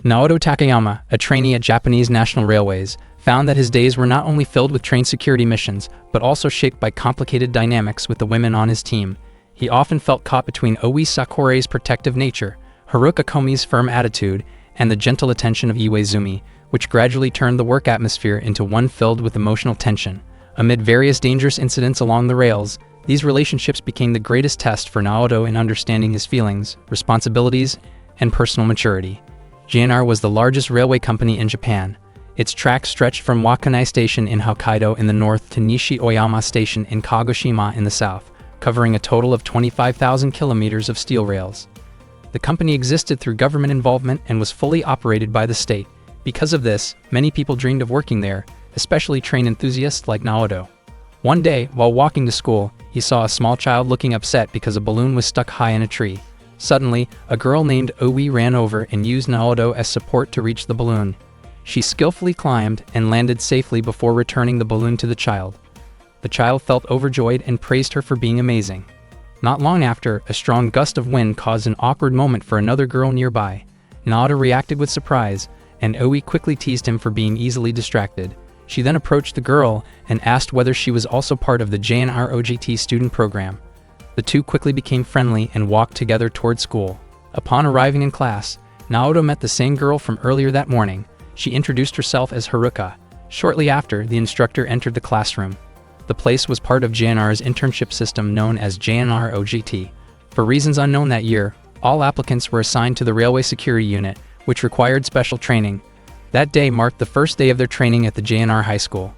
Naoto Takayama, a trainee at Japanese National Railways, found that his days were not only filled with train security missions, but also shaped by complicated dynamics with the women on his team. He often felt caught between Oi Sakure's protective nature, Haruka Komi's firm attitude, and the gentle attention of Iwaizumi, which gradually turned the work atmosphere into one filled with emotional tension. Amid various dangerous incidents along the rails, these relationships became the greatest test for Naoto in understanding his feelings, responsibilities, and personal maturity. JNR was the largest railway company in Japan. Its tracks stretched from Wakanai Station in Hokkaido in the north to Nishi-Oyama Station in Kagoshima in the south, covering a total of 25,000 kilometers of steel rails. The company existed through government involvement and was fully operated by the state. Because of this, many people dreamed of working there, especially train enthusiasts like Naoto. One day, while walking to school, he saw a small child looking upset because a balloon was stuck high in a tree. Suddenly, a girl named Oi ran over and used Naoto as support to reach the balloon. She skillfully climbed and landed safely before returning the balloon to the child. The child felt overjoyed and praised her for being amazing. Not long after, a strong gust of wind caused an awkward moment for another girl nearby. Naoto reacted with surprise, and Oi quickly teased him for being easily distracted. She then approached the girl and asked whether she was also part of the JNR OJT student program. The two quickly became friendly and walked together toward school. Upon arriving in class, Naoto met the same girl from earlier that morning. She introduced herself as Haruka. Shortly after, the instructor entered the classroom. The place was part of JNR's internship system known as JNR OJT. For reasons unknown that year, all applicants were assigned to the Railway Security Unit, which required special training. That day marked the first day of their training at the JNR High School.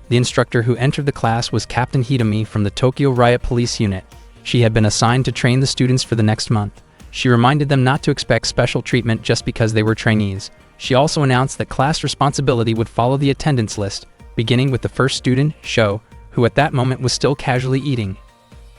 The instructor who entered the class was Captain Hitomi from the Tokyo Riot Police Unit. She had been assigned to train the students for the next month. She reminded them not to expect special treatment just because they were trainees. She also announced that class responsibility would follow the attendance list, beginning with the first student, Sho, who at that moment was still casually eating.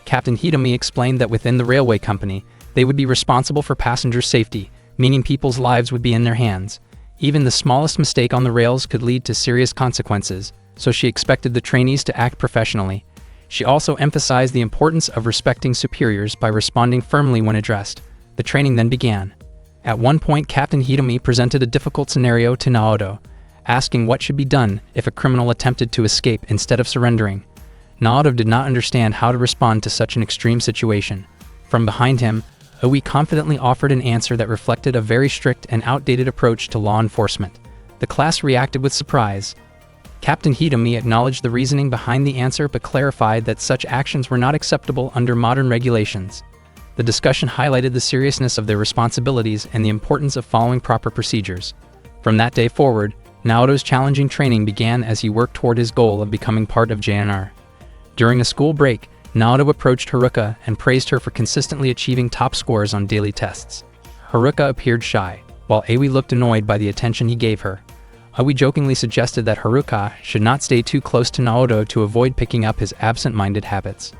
Captain Hitomi explained that within the railway company, they would be responsible for passenger safety, meaning people's lives would be in their hands. Even the smallest mistake on the rails could lead to serious consequences, so she expected the trainees to act professionally. She also emphasized the importance of respecting superiors by responding firmly when addressed. The training then began. At one point, Captain Hitomi presented a difficult scenario to Naoto, asking what should be done if a criminal attempted to escape instead of surrendering. Naoto did not understand how to respond to such an extreme situation. From behind him, Oi confidently offered an answer that reflected a very strict and outdated approach to law enforcement. The class reacted with surprise. Captain Hitomi acknowledged the reasoning behind the answer but clarified that such actions were not acceptable under modern regulations. The discussion highlighted the seriousness of their responsibilities and the importance of following proper procedures. From that day forward, Naoto's challenging training began as he worked toward his goal of becoming part of JNR. During a school break, Naoto approached Haruka and praised her for consistently achieving top scores on daily tests. Haruka appeared shy, while Oi looked annoyed by the attention he gave her. Oi jokingly suggested that Haruka should not stay too close to Naoto to avoid picking up his absent-minded habits.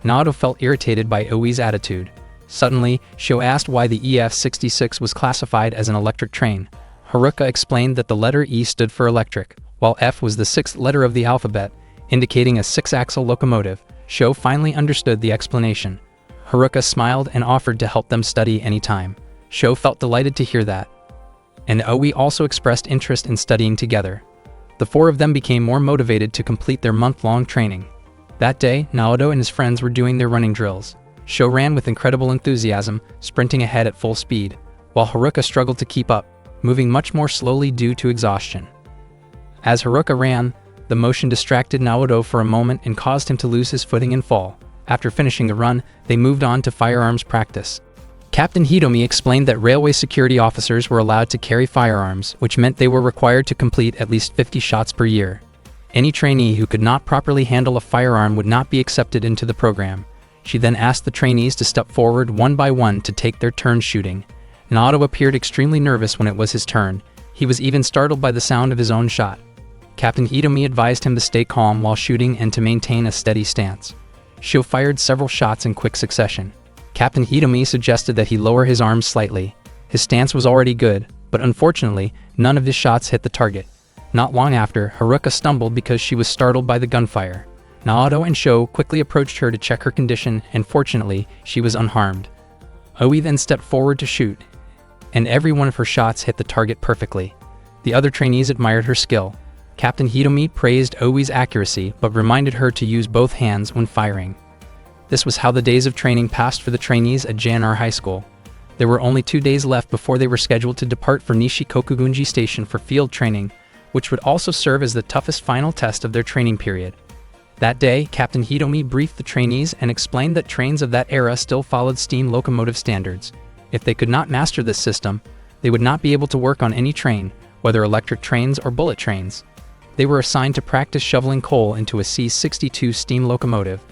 Naoto felt irritated by Oi's attitude. Suddenly, Sho asked why the EF-66 was classified as an electric train. Haruka explained that the letter E stood for electric, while F was the sixth letter of the alphabet, indicating a six-axle locomotive. Sho finally understood the explanation. Haruka smiled and offered to help them study anytime. Sho felt delighted to hear that. And Oi also expressed interest in studying together. The four of them became more motivated to complete their month-long training. That day, Naoto and his friends were doing their running drills. Sho ran with incredible enthusiasm, sprinting ahead at full speed, while Haruka struggled to keep up, moving much more slowly due to exhaustion. As Haruka ran, the motion distracted Naoto for a moment and caused him to lose his footing and fall. After finishing the run, they moved on to firearms practice. Captain Hitomi explained that railway security officers were allowed to carry firearms, which meant they were required to complete at least 50 shots per year. Any trainee who could not properly handle a firearm would not be accepted into the program. She then asked the trainees to step forward one by one to take their turn shooting. Naoto appeared extremely nervous when it was his turn. He was even startled by the sound of his own shot. Captain Hitomi advised him to stay calm while shooting and to maintain a steady stance. Sho fired several shots in quick succession. Captain Hitomi suggested that he lower his arms slightly. His stance was already good, but unfortunately, none of his shots hit the target. Not long after, Haruka stumbled because she was startled by the gunfire. Naoto and Sho quickly approached her to check her condition, and fortunately, she was unharmed. Oi then stepped forward to shoot. and every one of her shots hit the target perfectly. The other trainees admired her skill. Captain Hitomi praised Oi's accuracy but reminded her to use both hands when firing. This was how the days of training passed for the trainees at JNR High School. There were only 2 days left before they were scheduled to depart for Nishikokugunji Station for field training, which would also serve as the toughest final test of their training period. That day, Captain Hitomi briefed the trainees and explained that trains of that era still followed steam locomotive standards. If they could not master this system, they would not be able to work on any train, whether electric trains or bullet trains. They were assigned to practice shoveling coal into a C-62 steam locomotive.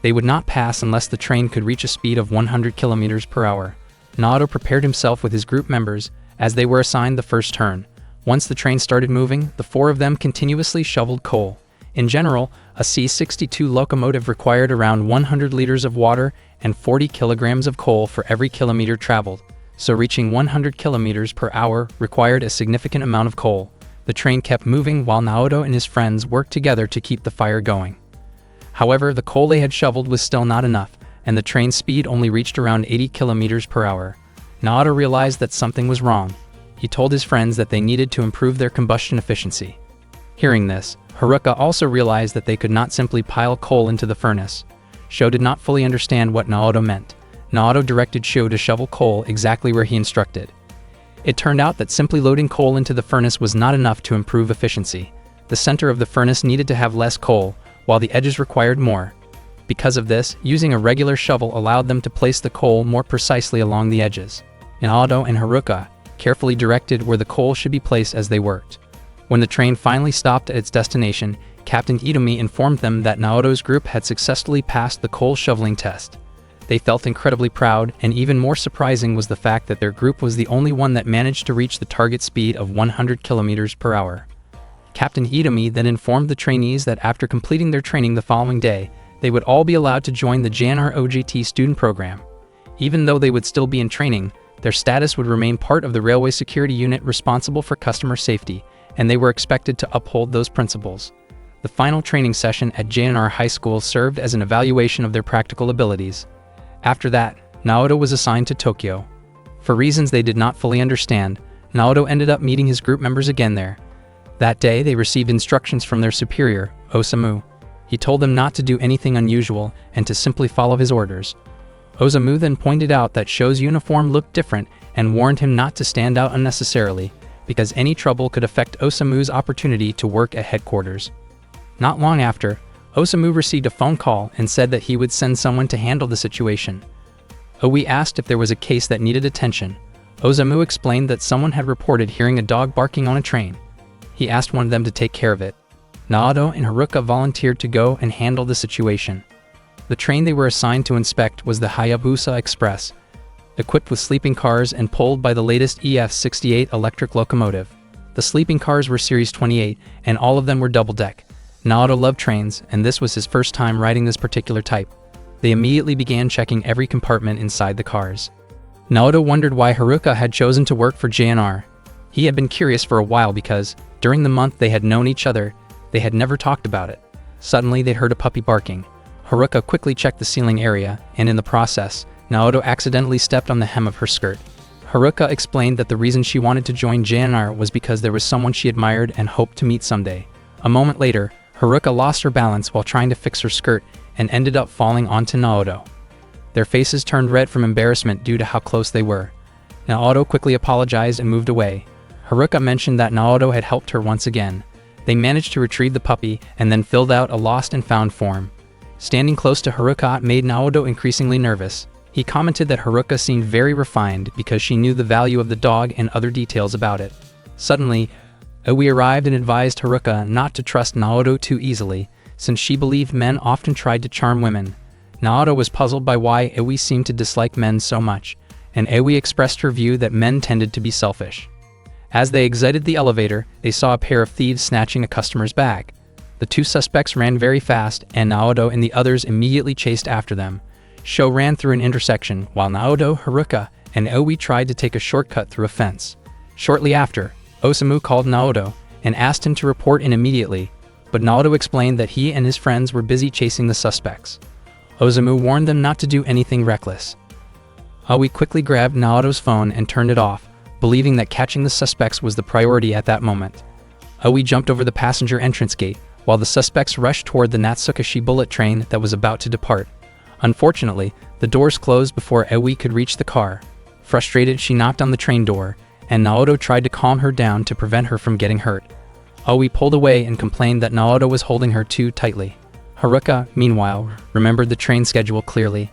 They would not pass unless the train could reach a speed of 100 kilometers per hour. Naoto prepared himself with his group members, as they were assigned the first turn. Once the train started moving, the 4 of them continuously shoveled coal. In general, a C-62 locomotive required around 100 liters of water and 40 kilograms of coal for every kilometer traveled, so reaching 100 kilometers per hour required a significant amount of coal. The train kept moving while Naoto and his friends worked together to keep the fire going. However, the coal they had shoveled was still not enough, and the train's speed only reached around 80 kilometers per hour. Naoto realized that something was wrong. He told his friends that they needed to improve their combustion efficiency. Hearing this, Haruka also realized that they could not simply pile coal into the furnace. Sho did not fully understand what Naoto meant. Naoto directed Sho to shovel coal exactly where he instructed. It turned out that simply loading coal into the furnace was not enough to improve efficiency. The center of the furnace needed to have less coal, while the edges required more. Because of this, using a regular shovel allowed them to place the coal more precisely along the edges. Naoto and Haruka carefully directed where the coal should be placed as they worked. When the train finally stopped at its destination, Captain Hitomi informed them that Naoto's group had successfully passed the coal shoveling test. They felt incredibly proud, and even more surprising was the fact that their group was the only one that managed to reach the target speed of 100 kilometers per hour. Captain Hitomi then informed the trainees that after completing their training the following day, they would all be allowed to join the JNR OJT student program. Even though they would still be in training, their status would remain part of the railway security unit responsible for customer safety, and they were expected to uphold those principles. The final training session at JNR High School served as an evaluation of their practical abilities. After that, Naoto was assigned to Tokyo. For reasons they did not fully understand, Naoto ended up meeting his group members again there. That day, they received instructions from their superior, Osamu. He told them not to do anything unusual and to simply follow his orders. Osamu then pointed out that Sho's uniform looked different and warned him not to stand out unnecessarily, because any trouble could affect Osamu's opportunity to work at headquarters. Not long after, Osamu received a phone call and said that he would send someone to handle the situation. Oi asked if there was a case that needed attention. Osamu explained that someone had reported hearing a dog barking on a train. He asked one of them to take care of it. Naoto and Haruka volunteered to go and handle the situation. The train they were assigned to inspect was the Hayabusa Express, equipped with sleeping cars and pulled by the latest EF-68 electric locomotive. The sleeping cars were Series 28, and all of them were double-deck. Naoto loved trains, and this was his first time riding this particular type. They immediately began checking every compartment inside the cars. Naoto wondered why Haruka had chosen to work for JNR. He had been curious for a while because, during the month they had known each other, they had never talked about it. Suddenly they heard a puppy barking. Haruka quickly checked the ceiling area, and in the process, Naoto accidentally stepped on the hem of her skirt. Haruka explained that the reason she wanted to join JNR was because there was someone she admired and hoped to meet someday. A moment later, Haruka lost her balance while trying to fix her skirt and ended up falling onto Naoto. Their faces turned red from embarrassment due to how close they were. Naoto quickly apologized and moved away. Haruka mentioned that Naoto had helped her once again. They managed to retrieve the puppy and then filled out a lost and found form. Standing close to Haruka made Naoto increasingly nervous. He commented that Haruka seemed very refined because she knew the value of the dog and other details about it. Suddenly, Oi arrived and advised Haruka not to trust Naoto too easily, since she believed men often tried to charm women. Naoto was puzzled by why Oi seemed to dislike men so much, and Oi expressed her view that men tended to be selfish. As they exited the elevator, they saw a pair of thieves snatching a customer's bag. The two suspects ran very fast, and Naoto and the others immediately chased after them. Sho ran through an intersection, while Naoto, Haruka, and Oi tried to take a shortcut through a fence. Shortly after, Osamu called Naoto and asked him to report in immediately, but Naoto explained that he and his friends were busy chasing the suspects. Osamu warned them not to do anything reckless. Aoi quickly grabbed Naoto's phone and turned it off, believing that catching the suspects was the priority at that moment. Aoi jumped over the passenger entrance gate, while the suspects rushed toward the Natsukashi bullet train that was about to depart. Unfortunately, the doors closed before Aoi could reach the car. Frustrated, she knocked on the train door, and Naoto tried to calm her down to prevent her from getting hurt. Aoi pulled away and complained that Naoto was holding her too tightly. Haruka, meanwhile, remembered the train schedule clearly.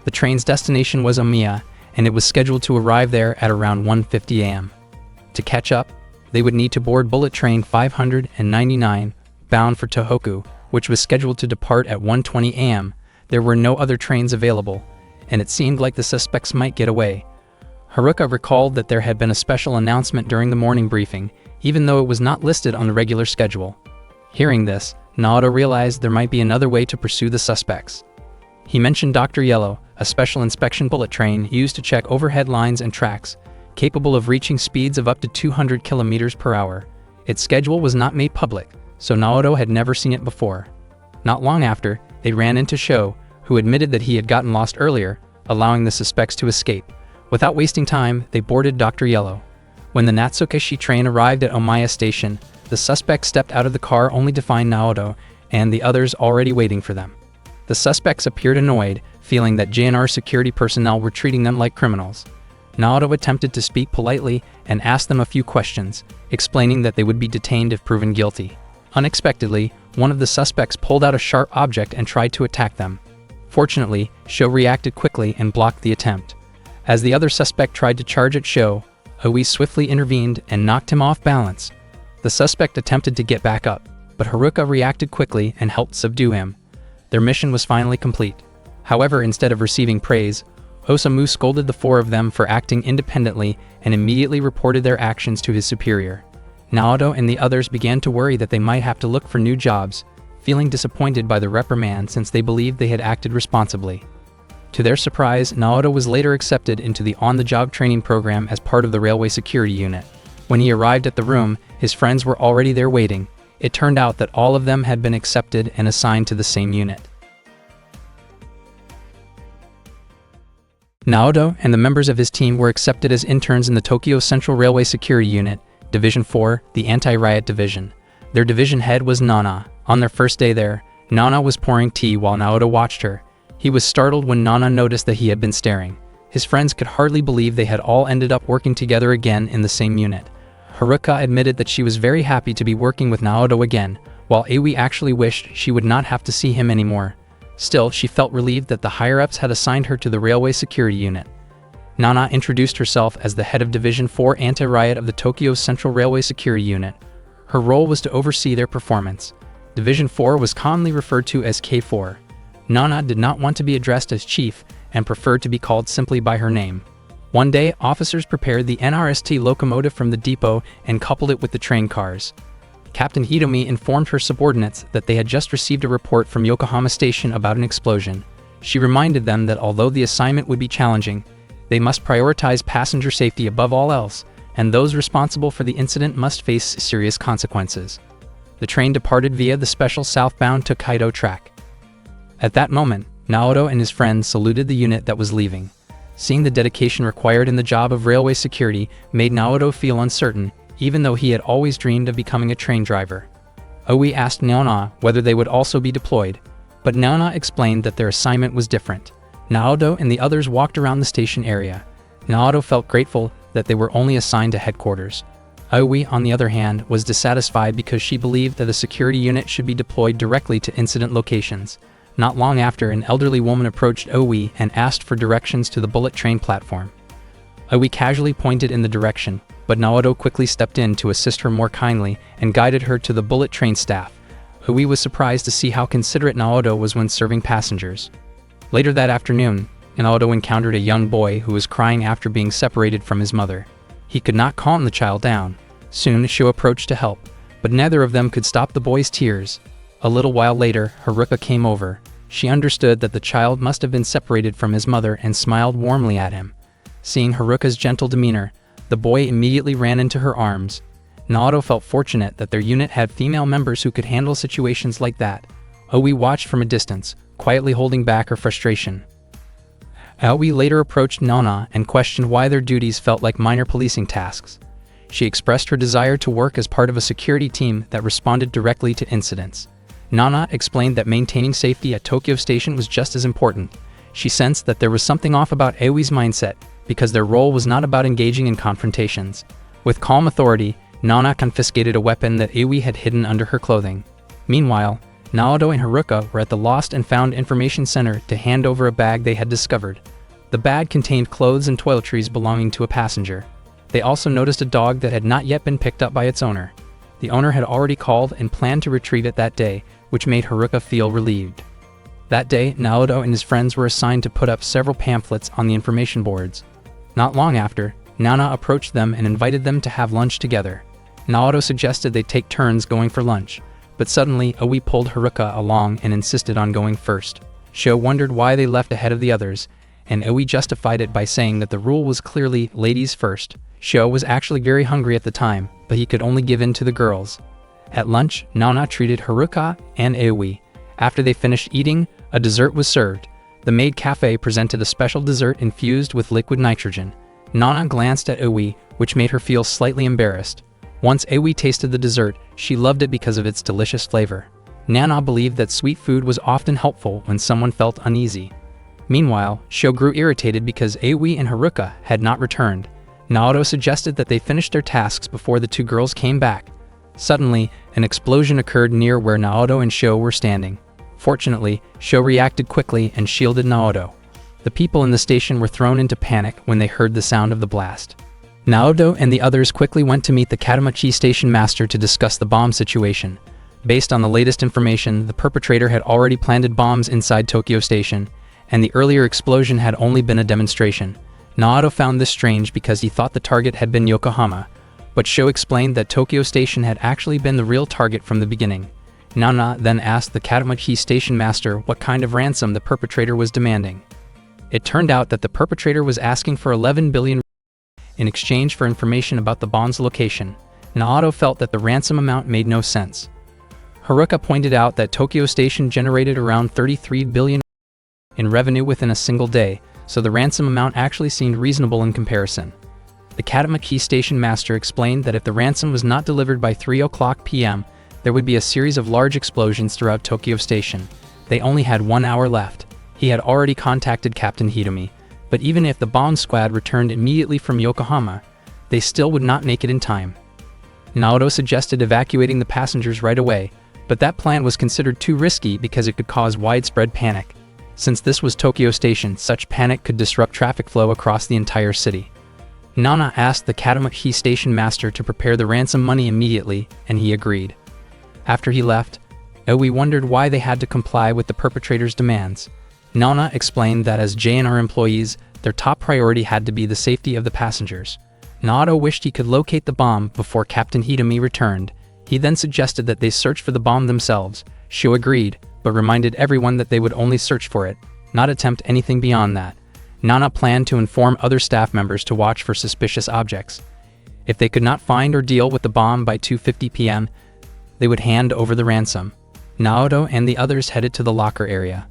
The train's destination was Omiya, and it was scheduled to arrive there at around 1:50 a.m. To catch up, they would need to board bullet train 599, bound for Tohoku, which was scheduled to depart at 1:20 a.m. There were no other trains available, and it seemed like the suspects might get away. Haruka recalled that there had been a special announcement during the morning briefing, even though it was not listed on the regular schedule. Hearing this, Naoto realized there might be another way to pursue the suspects. He mentioned Dr. Yellow, a special inspection bullet train used to check overhead lines and tracks, capable of reaching speeds of up to 200 kilometers per hour. Its schedule was not made public, so Naoto had never seen it before. Not long after, they ran into Sho, who admitted that he had gotten lost earlier, allowing the suspects to escape. Without wasting time, they boarded Dr. Yellow. When the Natsukashi train arrived at Omiya Station, the suspects stepped out of the car only to find Naoto and the others already waiting for them. The suspects appeared annoyed, feeling that JNR security personnel were treating them like criminals. Naoto attempted to speak politely and asked them a few questions, explaining that they would be detained if proven guilty. Unexpectedly, one of the suspects pulled out a sharp object and tried to attack them. Fortunately, Sho reacted quickly and blocked the attempt. As the other suspect tried to charge at Sho, Aoi swiftly intervened and knocked him off balance. The suspect attempted to get back up, but Haruka reacted quickly and helped subdue him. Their mission was finally complete. However, instead of receiving praise, Osamu scolded the four of them for acting independently and immediately reported their actions to his superior. Naoto and the others began to worry that they might have to look for new jobs, feeling disappointed by the reprimand since they believed they had acted responsibly. To their surprise, Naoto was later accepted into the on-the-job training program as part of the railway security unit. When he arrived at the room, his friends were already there waiting. It turned out that all of them had been accepted and assigned to the same unit. Naoto and the members of his team were accepted as interns in the Tokyo Central Railway Security Unit, Division 4, the Anti-Riot Division. Their division head was Nana. On their first day there, Nana was pouring tea while Naoto watched her. He was startled when Nana noticed that he had been staring. His friends could hardly believe they had all ended up working together again in the same unit. Haruka admitted that she was very happy to be working with Naoto again, while Aoi actually wished she would not have to see him anymore. Still, she felt relieved that the higher-ups had assigned her to the railway security unit. Nana introduced herself as the head of Division 4 Anti-Riot of the Tokyo Central Railway Security Unit. Her role was to oversee their performance. Division 4 was commonly referred to as K4. Nana did not want to be addressed as chief and preferred to be called simply by her name. One day, officers prepared the NRST locomotive from the depot and coupled it with the train cars. Captain Hitomi informed her subordinates that they had just received a report from Yokohama Station about an explosion. She reminded them that although the assignment would be challenging, they must prioritize passenger safety above all else, and those responsible for the incident must face serious consequences. The train departed via the special southbound Tokaido track. At that moment, Naoto and his friends saluted the unit that was leaving. Seeing the dedication required in the job of railway security made Naoto feel uncertain, even though he had always dreamed of becoming a train driver. Aoi asked Nana whether they would also be deployed, but Nana explained that their assignment was different. Naoto and the others walked around the station area. Naoto felt grateful that they were only assigned to headquarters. Aoi, on the other hand, was dissatisfied because she believed that a security unit should be deployed directly to incident locations. Not long after, an elderly woman approached Aoi and asked for directions to the bullet train platform. Aoi casually pointed in the direction, but Naoto quickly stepped in to assist her more kindly and guided her to the bullet train staff. Aoi was surprised to see how considerate Naoto was when serving passengers. Later that afternoon, Naoto encountered a young boy who was crying after being separated from his mother. He could not calm the child down. Soon, Sho approached to help, but neither of them could stop the boy's tears. A little while later, Haruka came over. She understood that the child must have been separated from his mother and smiled warmly at him. Seeing Haruka's gentle demeanor, the boy immediately ran into her arms. Naoto felt fortunate that their unit had female members who could handle situations like that. Aoi watched from a distance, quietly holding back her frustration. Aoi later approached Nana and questioned why their duties felt like minor policing tasks. She expressed her desire to work as part of a security team that responded directly to incidents. Nana explained that maintaining safety at Tokyo Station was just as important. She sensed that there was something off about Aoi's mindset, because their role was not about engaging in confrontations. With calm authority, Nana confiscated a weapon that Aoi had hidden under her clothing. Meanwhile, Naoto and Haruka were at the Lost and Found Information Center to hand over a bag they had discovered. The bag contained clothes and toiletries belonging to a passenger. They also noticed a dog that had not yet been picked up by its owner. The owner had already called and planned to retrieve it that day, which made Haruka feel relieved. That day, Naoto and his friends were assigned to put up several pamphlets on the information boards. Not long after, Nana approached them and invited them to have lunch together. Naoto suggested they take turns going for lunch, but suddenly Aoi pulled Haruka along and insisted on going first. Sho wondered why they left ahead of the others, and Aoi justified it by saying that the rule was clearly ladies first. Sho was actually very hungry at the time, but he could only give in to the girls. At lunch, Nana treated Haruka and Aoi. After they finished eating, a dessert was served. The maid cafe presented a special dessert infused with liquid nitrogen. Nana glanced at Aoi, which made her feel slightly embarrassed. Once Aoi tasted the dessert, she loved it because of its delicious flavor. Nana believed that sweet food was often helpful when someone felt uneasy. Meanwhile, Sho grew irritated because Aoi and Haruka had not returned. Naoto suggested that they finish their tasks before the two girls came back. Suddenly, an explosion occurred near where Naoto and Sho were standing. Fortunately, Sho reacted quickly and shielded Naoto. The people in the station were thrown into panic when they heard the sound of the blast. Naoto and the others quickly went to meet the Katamachi station master to discuss the bomb situation. Based on the latest information, the perpetrator had already planted bombs inside Tokyo Station, and the earlier explosion had only been a demonstration. Naoto found this strange because he thought the target had been Yokohama, but Sho explained that Tokyo Station had actually been the real target from the beginning. Nana then asked the Katamachi station master what kind of ransom the perpetrator was demanding. It turned out that the perpetrator was asking for 11 billion in exchange for information about the bomb's location. Naoto felt that the ransom amount made no sense. Haruka pointed out that Tokyo Station generated around 33 billion in revenue within a single day, so the ransom amount actually seemed reasonable in comparison. The Katamachi station master explained that if the ransom was not delivered by 3:00 p.m., there would be a series of large explosions throughout Tokyo Station. They only had 1 hour left. He had already contacted Captain Hitomi, but even if the bomb squad returned immediately from Yokohama, they still would not make it in time. Naoto suggested evacuating the passengers right away, but that plan was considered too risky because it could cause widespread panic. Since this was Tokyo Station, such panic could disrupt traffic flow across the entire city. Nana asked the Katamachi station master to prepare the ransom money immediately, and he agreed. After he left, Aoi wondered why they had to comply with the perpetrator's demands. Nana explained that as JNR employees, their top priority had to be the safety of the passengers. Naoto wished he could locate the bomb before Captain Hitomi returned. He then suggested that they search for the bomb themselves. Sho agreed, but reminded everyone that they would only search for it, not attempt anything beyond that. Nana planned to inform other staff members to watch for suspicious objects. If they could not find or deal with the bomb by 2:50 p.m., they would hand over the ransom. Naoto and the others headed to the locker area.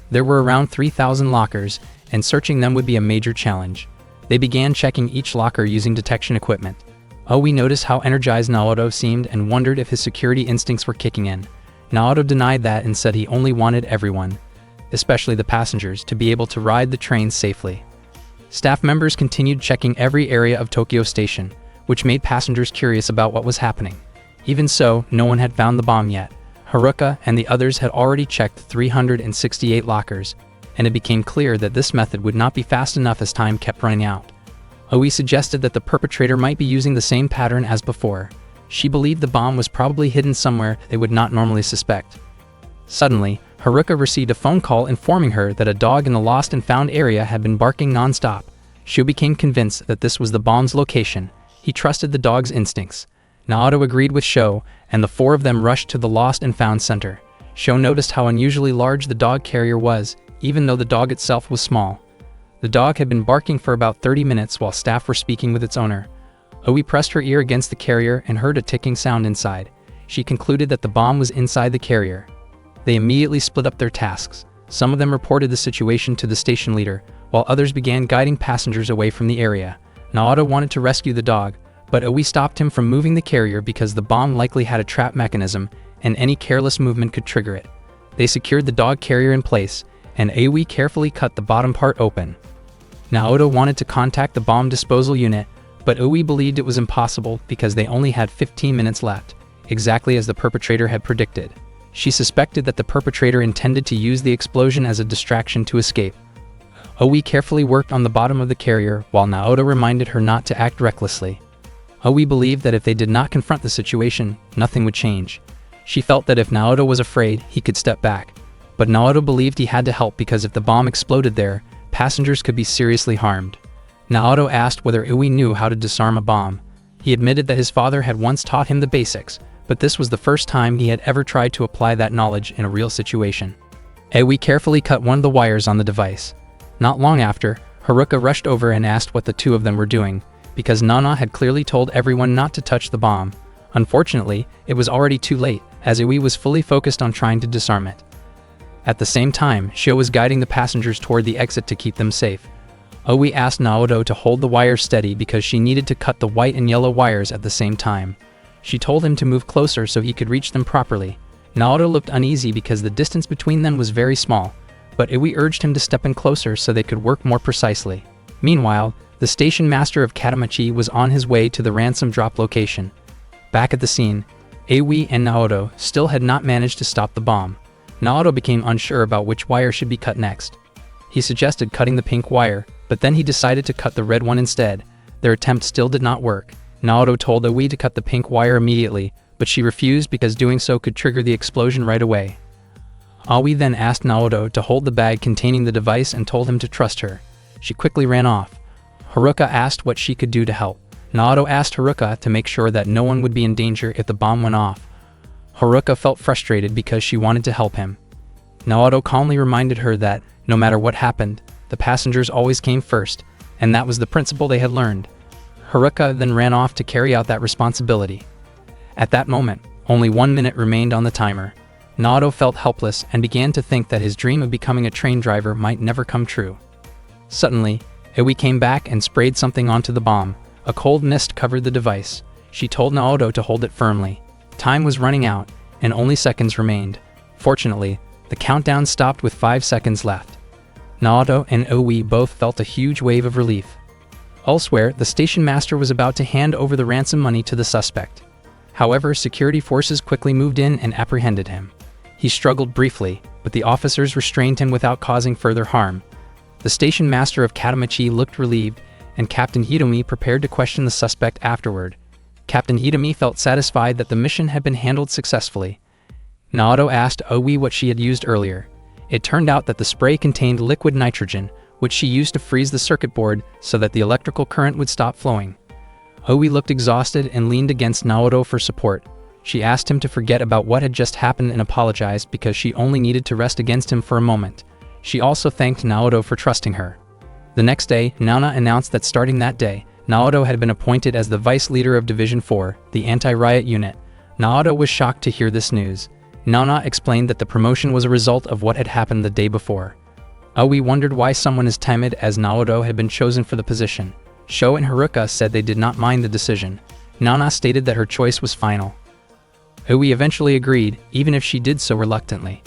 There were around 3,000 lockers, and searching them would be a major challenge. They began checking each locker using detection equipment. Aoi noticed how energized Naoto seemed and wondered if his security instincts were kicking in. Naoto denied that and said he only wanted everyone, especially the passengers, to be able to ride the train safely. Staff members continued checking every area of Tokyo Station, which made passengers curious about what was happening. Even so, no one had found the bomb yet. Haruka and the others had already checked 368 lockers, and it became clear that this method would not be fast enough as time kept running out. Aoi suggested that the perpetrator might be using the same pattern as before. She believed the bomb was probably hidden somewhere they would not normally suspect. Suddenly, Haruka received a phone call informing her that a dog in the lost and found area had been barking non-stop. Sho became convinced that this was the bomb's location. He trusted the dog's instincts. Naoto agreed with Sho, and the four of them rushed to the lost and found center. Sho noticed how unusually large the dog carrier was, even though the dog itself was small. The dog had been barking for about 30 minutes while staff were speaking with its owner. Aoi pressed her ear against the carrier and heard a ticking sound inside. She concluded that the bomb was inside the carrier. They immediately split up their tasks. Some of them reported the situation to the station leader, while others began guiding passengers away from the area. Naoto wanted to rescue the dog, but Aoi stopped him from moving the carrier because the bomb likely had a trap mechanism, and any careless movement could trigger it. They secured the dog carrier in place, and Aoi carefully cut the bottom part open. Naoto wanted to contact the bomb disposal unit, but Aoi believed it was impossible because they only had 15 minutes left, exactly as the perpetrator had predicted. She suspected that the perpetrator intended to use the explosion as a distraction to escape. Aoi carefully worked on the bottom of the carrier while Naoto reminded her not to act recklessly. Aoi believed that if they did not confront the situation, nothing would change. She felt that if Naoto was afraid, he could step back. But Naoto believed he had to help because if the bomb exploded there, passengers could be seriously harmed. Naoto asked whether Aoi knew how to disarm a bomb. He admitted that his father had once taught him the basics, but this was the first time he had ever tried to apply that knowledge in a real situation. Aoi carefully cut one of the wires on the device. Not long after, Haruka rushed over and asked what the two of them were doing, because Nana had clearly told everyone not to touch the bomb. Unfortunately, it was already too late, as Aoi was fully focused on trying to disarm it. At the same time, Shio was guiding the passengers toward the exit to keep them safe. Aoi asked Naoto to hold the wires steady because she needed to cut the white and yellow wires at the same time. She told him to move closer so he could reach them properly. Naoto looked uneasy because the distance between them was very small, but Aoi urged him to step in closer so they could work more precisely. Meanwhile, the station master of Katamachi was on his way to the ransom drop location. Back at the scene, Aoi and Naoto still had not managed to stop the bomb. Naoto became unsure about which wire should be cut next. He suggested cutting the pink wire, but then he decided to cut the red one instead. Their attempt still did not work. Naoto told Aoi to cut the pink wire immediately, but she refused because doing so could trigger the explosion right away. Aoi then asked Naoto to hold the bag containing the device and told him to trust her. She quickly ran off. Haruka asked what she could do to help. Naoto asked Haruka to make sure that no one would be in danger if the bomb went off. Haruka felt frustrated because she wanted to help him. Naoto calmly reminded her that, no matter what happened, the passengers always came first, and that was the principle they had learned. Haruka then ran off to carry out that responsibility. At that moment, only 1 minute remained on the timer. Naoto felt helpless and began to think that his dream of becoming a train driver might never come true. Suddenly, Aoi came back and sprayed something onto the bomb. A cold mist covered the device. She told Naoto to hold it firmly. Time was running out, and only seconds remained. Fortunately, the countdown stopped with 5 seconds left. Naoto and Aoi both felt a huge wave of relief. Elsewhere, the station master was about to hand over the ransom money to the suspect. However, security forces quickly moved in and apprehended him. He struggled briefly, but the officers restrained him without causing further harm. The station master of Katamachi looked relieved, and Captain Hitomi prepared to question the suspect afterward. Captain Hitomi felt satisfied that the mission had been handled successfully. Naoto asked Aoi what she had used earlier. It turned out that the spray contained liquid nitrogen, which she used to freeze the circuit board so that the electrical current would stop flowing. Aoi looked exhausted and leaned against Naoto for support. She asked him to forget about what had just happened and apologized because she only needed to rest against him for a moment. She also thanked Naoto for trusting her. The next day, Nana announced that starting that day, Naoto had been appointed as the vice leader of Division 4, the anti-riot unit. Naoto was shocked to hear this news. Nana explained that the promotion was a result of what had happened the day before. Aoi wondered why someone as timid as Naoto had been chosen for the position. Sho and Haruka said they did not mind the decision. Nana stated that her choice was final. Aoi eventually agreed, even if she did so reluctantly.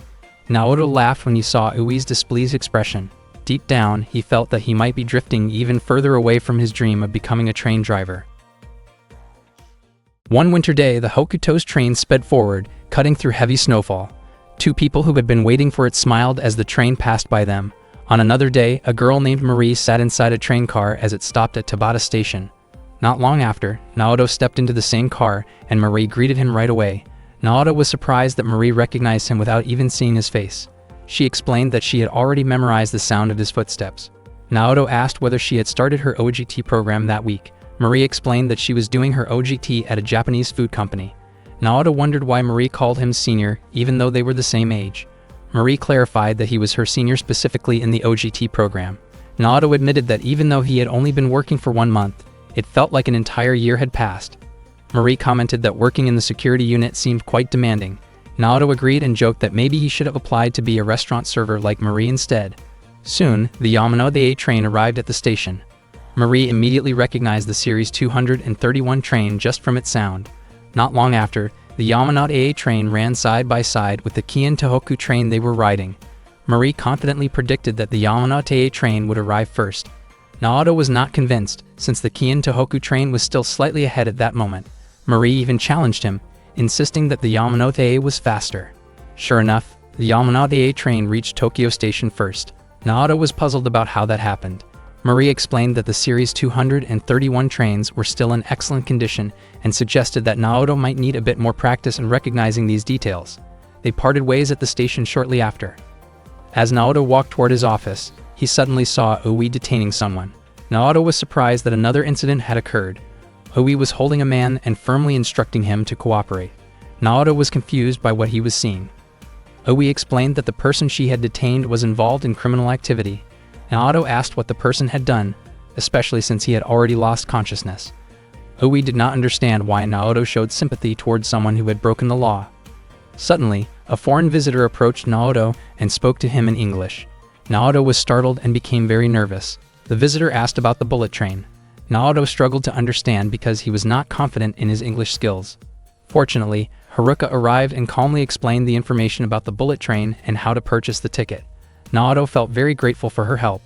Naoto laughed when he saw Aoi's displeased expression. Deep down, he felt that he might be drifting even further away from his dream of becoming a train driver. One winter day, the Hokuto's train sped forward, cutting through heavy snowfall. Two people who had been waiting for it smiled as the train passed by them. On another day, a girl named Marie sat inside a train car as it stopped at Tabata Station. Not long after, Naoto stepped into the same car, and Marie greeted him right away. Naoto was surprised that Marie recognized him without even seeing his face. She explained that she had already memorized the sound of his footsteps. Naoto asked whether she had started her OJT program that week. Marie explained that she was doing her OJT at a Japanese food company. Naoto wondered why Marie called him senior, even though they were the same age. Marie clarified that he was her senior specifically in the OJT program. Naoto admitted that even though he had only been working for 1 month, it felt like an entire year had passed. Marie commented that working in the security unit seemed quite demanding. Naoto agreed and joked that maybe he should have applied to be a restaurant server like Marie instead. Soon, the Yamanote A train arrived at the station. Marie immediately recognized the Series 231 train just from its sound. Not long after, the Yamanote A train ran side by side with the Keihin Tohoku train they were riding. Marie confidently predicted that the Yamanote A train would arrive first. Naoto was not convinced, since the Keihin Tohoku train was still slightly ahead at that moment. Marie even challenged him, insisting that the Yamanote A was faster. Sure enough, the Yamanote A train reached Tokyo Station first. Naoto was puzzled about how that happened. Marie explained that the Series 231 trains were still in excellent condition and suggested that Naoto might need a bit more practice in recognizing these details. They parted ways at the station shortly after. As Naoto walked toward his office, he suddenly saw Oi detaining someone. Naoto was surprised that another incident had occurred. Oi was holding a man and firmly instructing him to cooperate. Naoto was confused by what he was seeing. Oi explained that the person she had detained was involved in criminal activity. Naoto asked what the person had done, especially since he had already lost consciousness. Oi did not understand why Naoto showed sympathy towards someone who had broken the law. Suddenly, a foreign visitor approached Naoto and spoke to him in English. Naoto was startled and became very nervous. The visitor asked about the bullet train. Naoto struggled to understand because he was not confident in his English skills. Fortunately, Haruka arrived and calmly explained the information about the bullet train and how to purchase the ticket. Naoto felt very grateful for her help.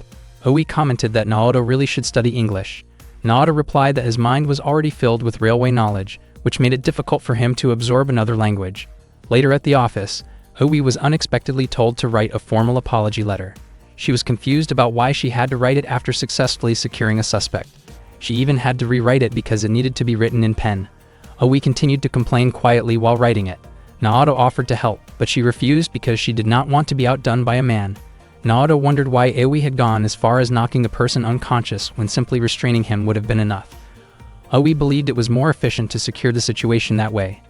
Oi commented that Naoto really should study English. Naoto replied that his mind was already filled with railway knowledge, which made it difficult for him to absorb another language. Later at the office, Oi was unexpectedly told to write a formal apology letter. She was confused about why she had to write it after successfully securing a suspect. She even had to rewrite it because it needed to be written in pen. Oi continued to complain quietly while writing it. Naoto offered to help, but she refused because she did not want to be outdone by a man. Naoto wondered why Oi had gone as far as knocking a person unconscious when simply restraining him would have been enough. Oi believed it was more efficient to secure the situation that way.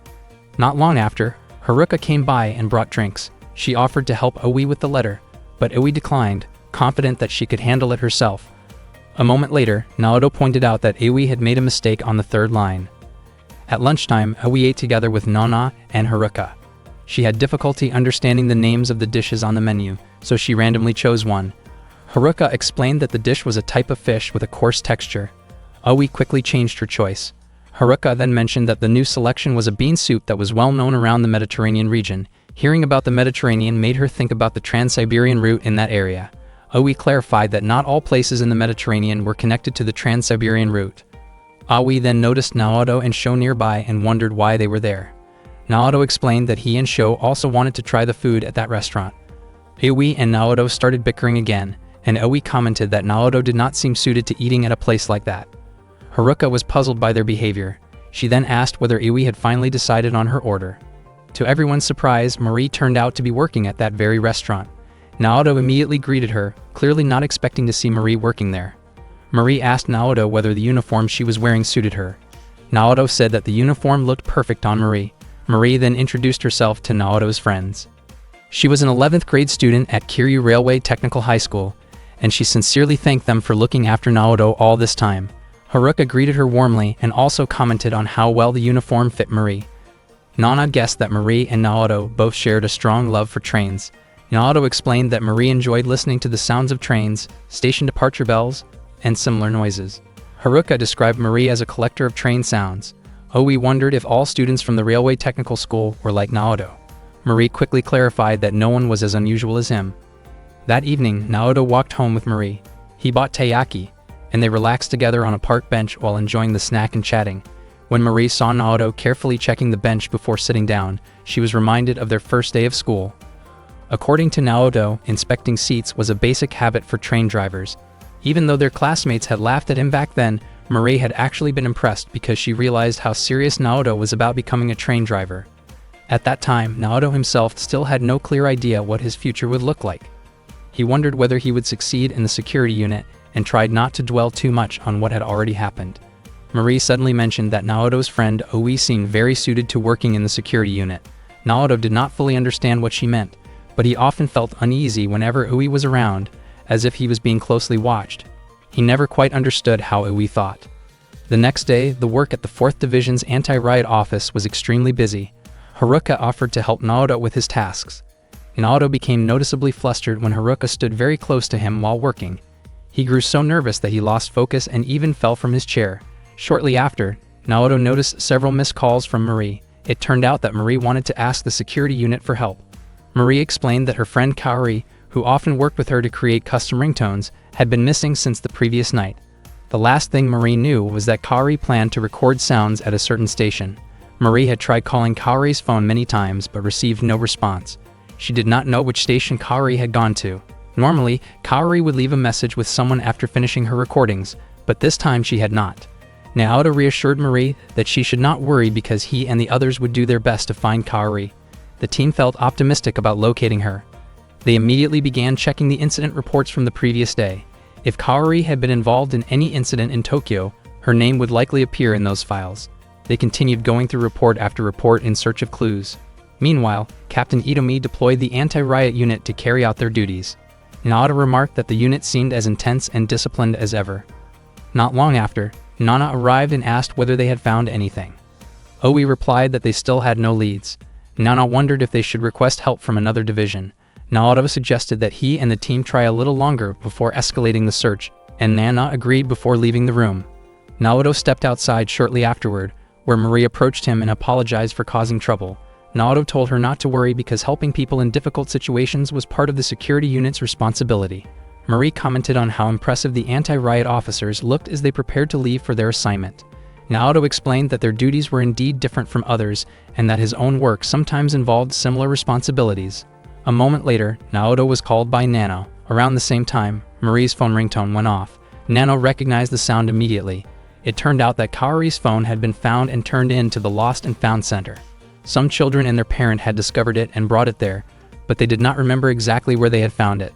Not long after, Haruka came by and brought drinks. She offered to help Oi with the letter, but Oi declined, confident that she could handle it herself. A moment later, Naoto pointed out that Oi had made a mistake on the third line. At lunchtime, Oi ate together with Nana and Haruka. She had difficulty understanding the names of the dishes on the menu, so she randomly chose one. Haruka explained that the dish was a type of fish with a coarse texture. Oi quickly changed her choice. Haruka then mentioned that the new selection was a bean soup that was well known around the Mediterranean region. Hearing about the Mediterranean made her think about the Trans-Siberian route in that area. Oi clarified that not all places in the Mediterranean were connected to the Trans-Siberian route. Oi then noticed Naoto and Sho nearby and wondered why they were there. Naoto explained that he and Sho also wanted to try the food at that restaurant. Oi and Naoto started bickering again, and Oi commented that Naoto did not seem suited to eating at a place like that. Haruka was puzzled by their behavior. She then asked whether Oi had finally decided on her order. To everyone's surprise, Marie turned out to be working at that very restaurant. Naoto immediately greeted her, clearly not expecting to see Marie working there. Marie asked Naoto whether the uniform she was wearing suited her. Naoto said that the uniform looked perfect on Marie. Marie then introduced herself to Naoto's friends. She was an 11th grade student at Kiryu Railway Technical High School, and she sincerely thanked them for looking after Naoto all this time. Haruka greeted her warmly and also commented on how well the uniform fit Marie. Nana guessed that Marie and Naoto both shared a strong love for trains. Naoto explained that Marie enjoyed listening to the sounds of trains, station departure bells, and similar noises. Haruka described Marie as a collector of train sounds. Oi wondered if all students from the Railway Technical School were like Naoto. Marie quickly clarified that no one was as unusual as him. That evening, Naoto walked home with Marie. He bought taiyaki, and they relaxed together on a park bench while enjoying the snack and chatting. When Marie saw Naoto carefully checking the bench before sitting down, she was reminded of their first day of school. According to Naoto, inspecting seats was a basic habit for train drivers. Even though their classmates had laughed at him back then, Marie had actually been impressed because she realized how serious Naoto was about becoming a train driver. At that time, Naoto himself still had no clear idea what his future would look like. He wondered whether he would succeed in the security unit and tried not to dwell too much on what had already happened. Marie suddenly mentioned that Naoto's friend Oi seemed very suited to working in the security unit. Naoto did not fully understand what she meant, but he often felt uneasy whenever Oi was around, as if he was being closely watched. He never quite understood how Oi thought. The next day, the work at the 4th Division's anti-riot office was extremely busy. Haruka offered to help Naoto with his tasks. Naoto became noticeably flustered when Haruka stood very close to him while working. He grew so nervous that he lost focus and even fell from his chair. Shortly after, Naoto noticed several missed calls from Marie. It turned out that Marie wanted to ask the security unit for help. Marie explained that her friend Kaori, who often worked with her to create custom ringtones, had been missing since the previous night. The last thing Marie knew was that Kaori planned to record sounds at a certain station. Marie had tried calling Kaori's phone many times but received no response. She did not know which station Kaori had gone to. Normally, Kaori would leave a message with someone after finishing her recordings, but this time she had not. Naoto reassured Marie that she should not worry because he and the others would do their best to find Kaori. The team felt optimistic about locating her. They immediately began checking the incident reports from the previous day. If Kaori had been involved in any incident in Tokyo, her name would likely appear in those files. They continued going through report after report in search of clues. Meanwhile, Captain Itomi deployed the anti-riot unit to carry out their duties. Naoto remarked that the unit seemed as intense and disciplined as ever. Not long after, Nana arrived and asked whether they had found anything. Oi replied that they still had no leads. Nana wondered if they should request help from another division. Naoto suggested that he and the team try a little longer before escalating the search, and Nana agreed before leaving the room. Naoto stepped outside shortly afterward, where Marie approached him and apologized for causing trouble. Naoto told her not to worry because helping people in difficult situations was part of the security unit's responsibility. Marie commented on how impressive the anti-riot officers looked as they prepared to leave for their assignment. Naoto explained that their duties were indeed different from others and that his own work sometimes involved similar responsibilities. A moment later, Naoto was called by Nano. Around the same time, Marie's phone ringtone went off. Nano recognized the sound immediately. It turned out that Kaori's phone had been found and turned in to the Lost and Found Center. Some children and their parent had discovered it and brought it there, but they did not remember exactly where they had found it.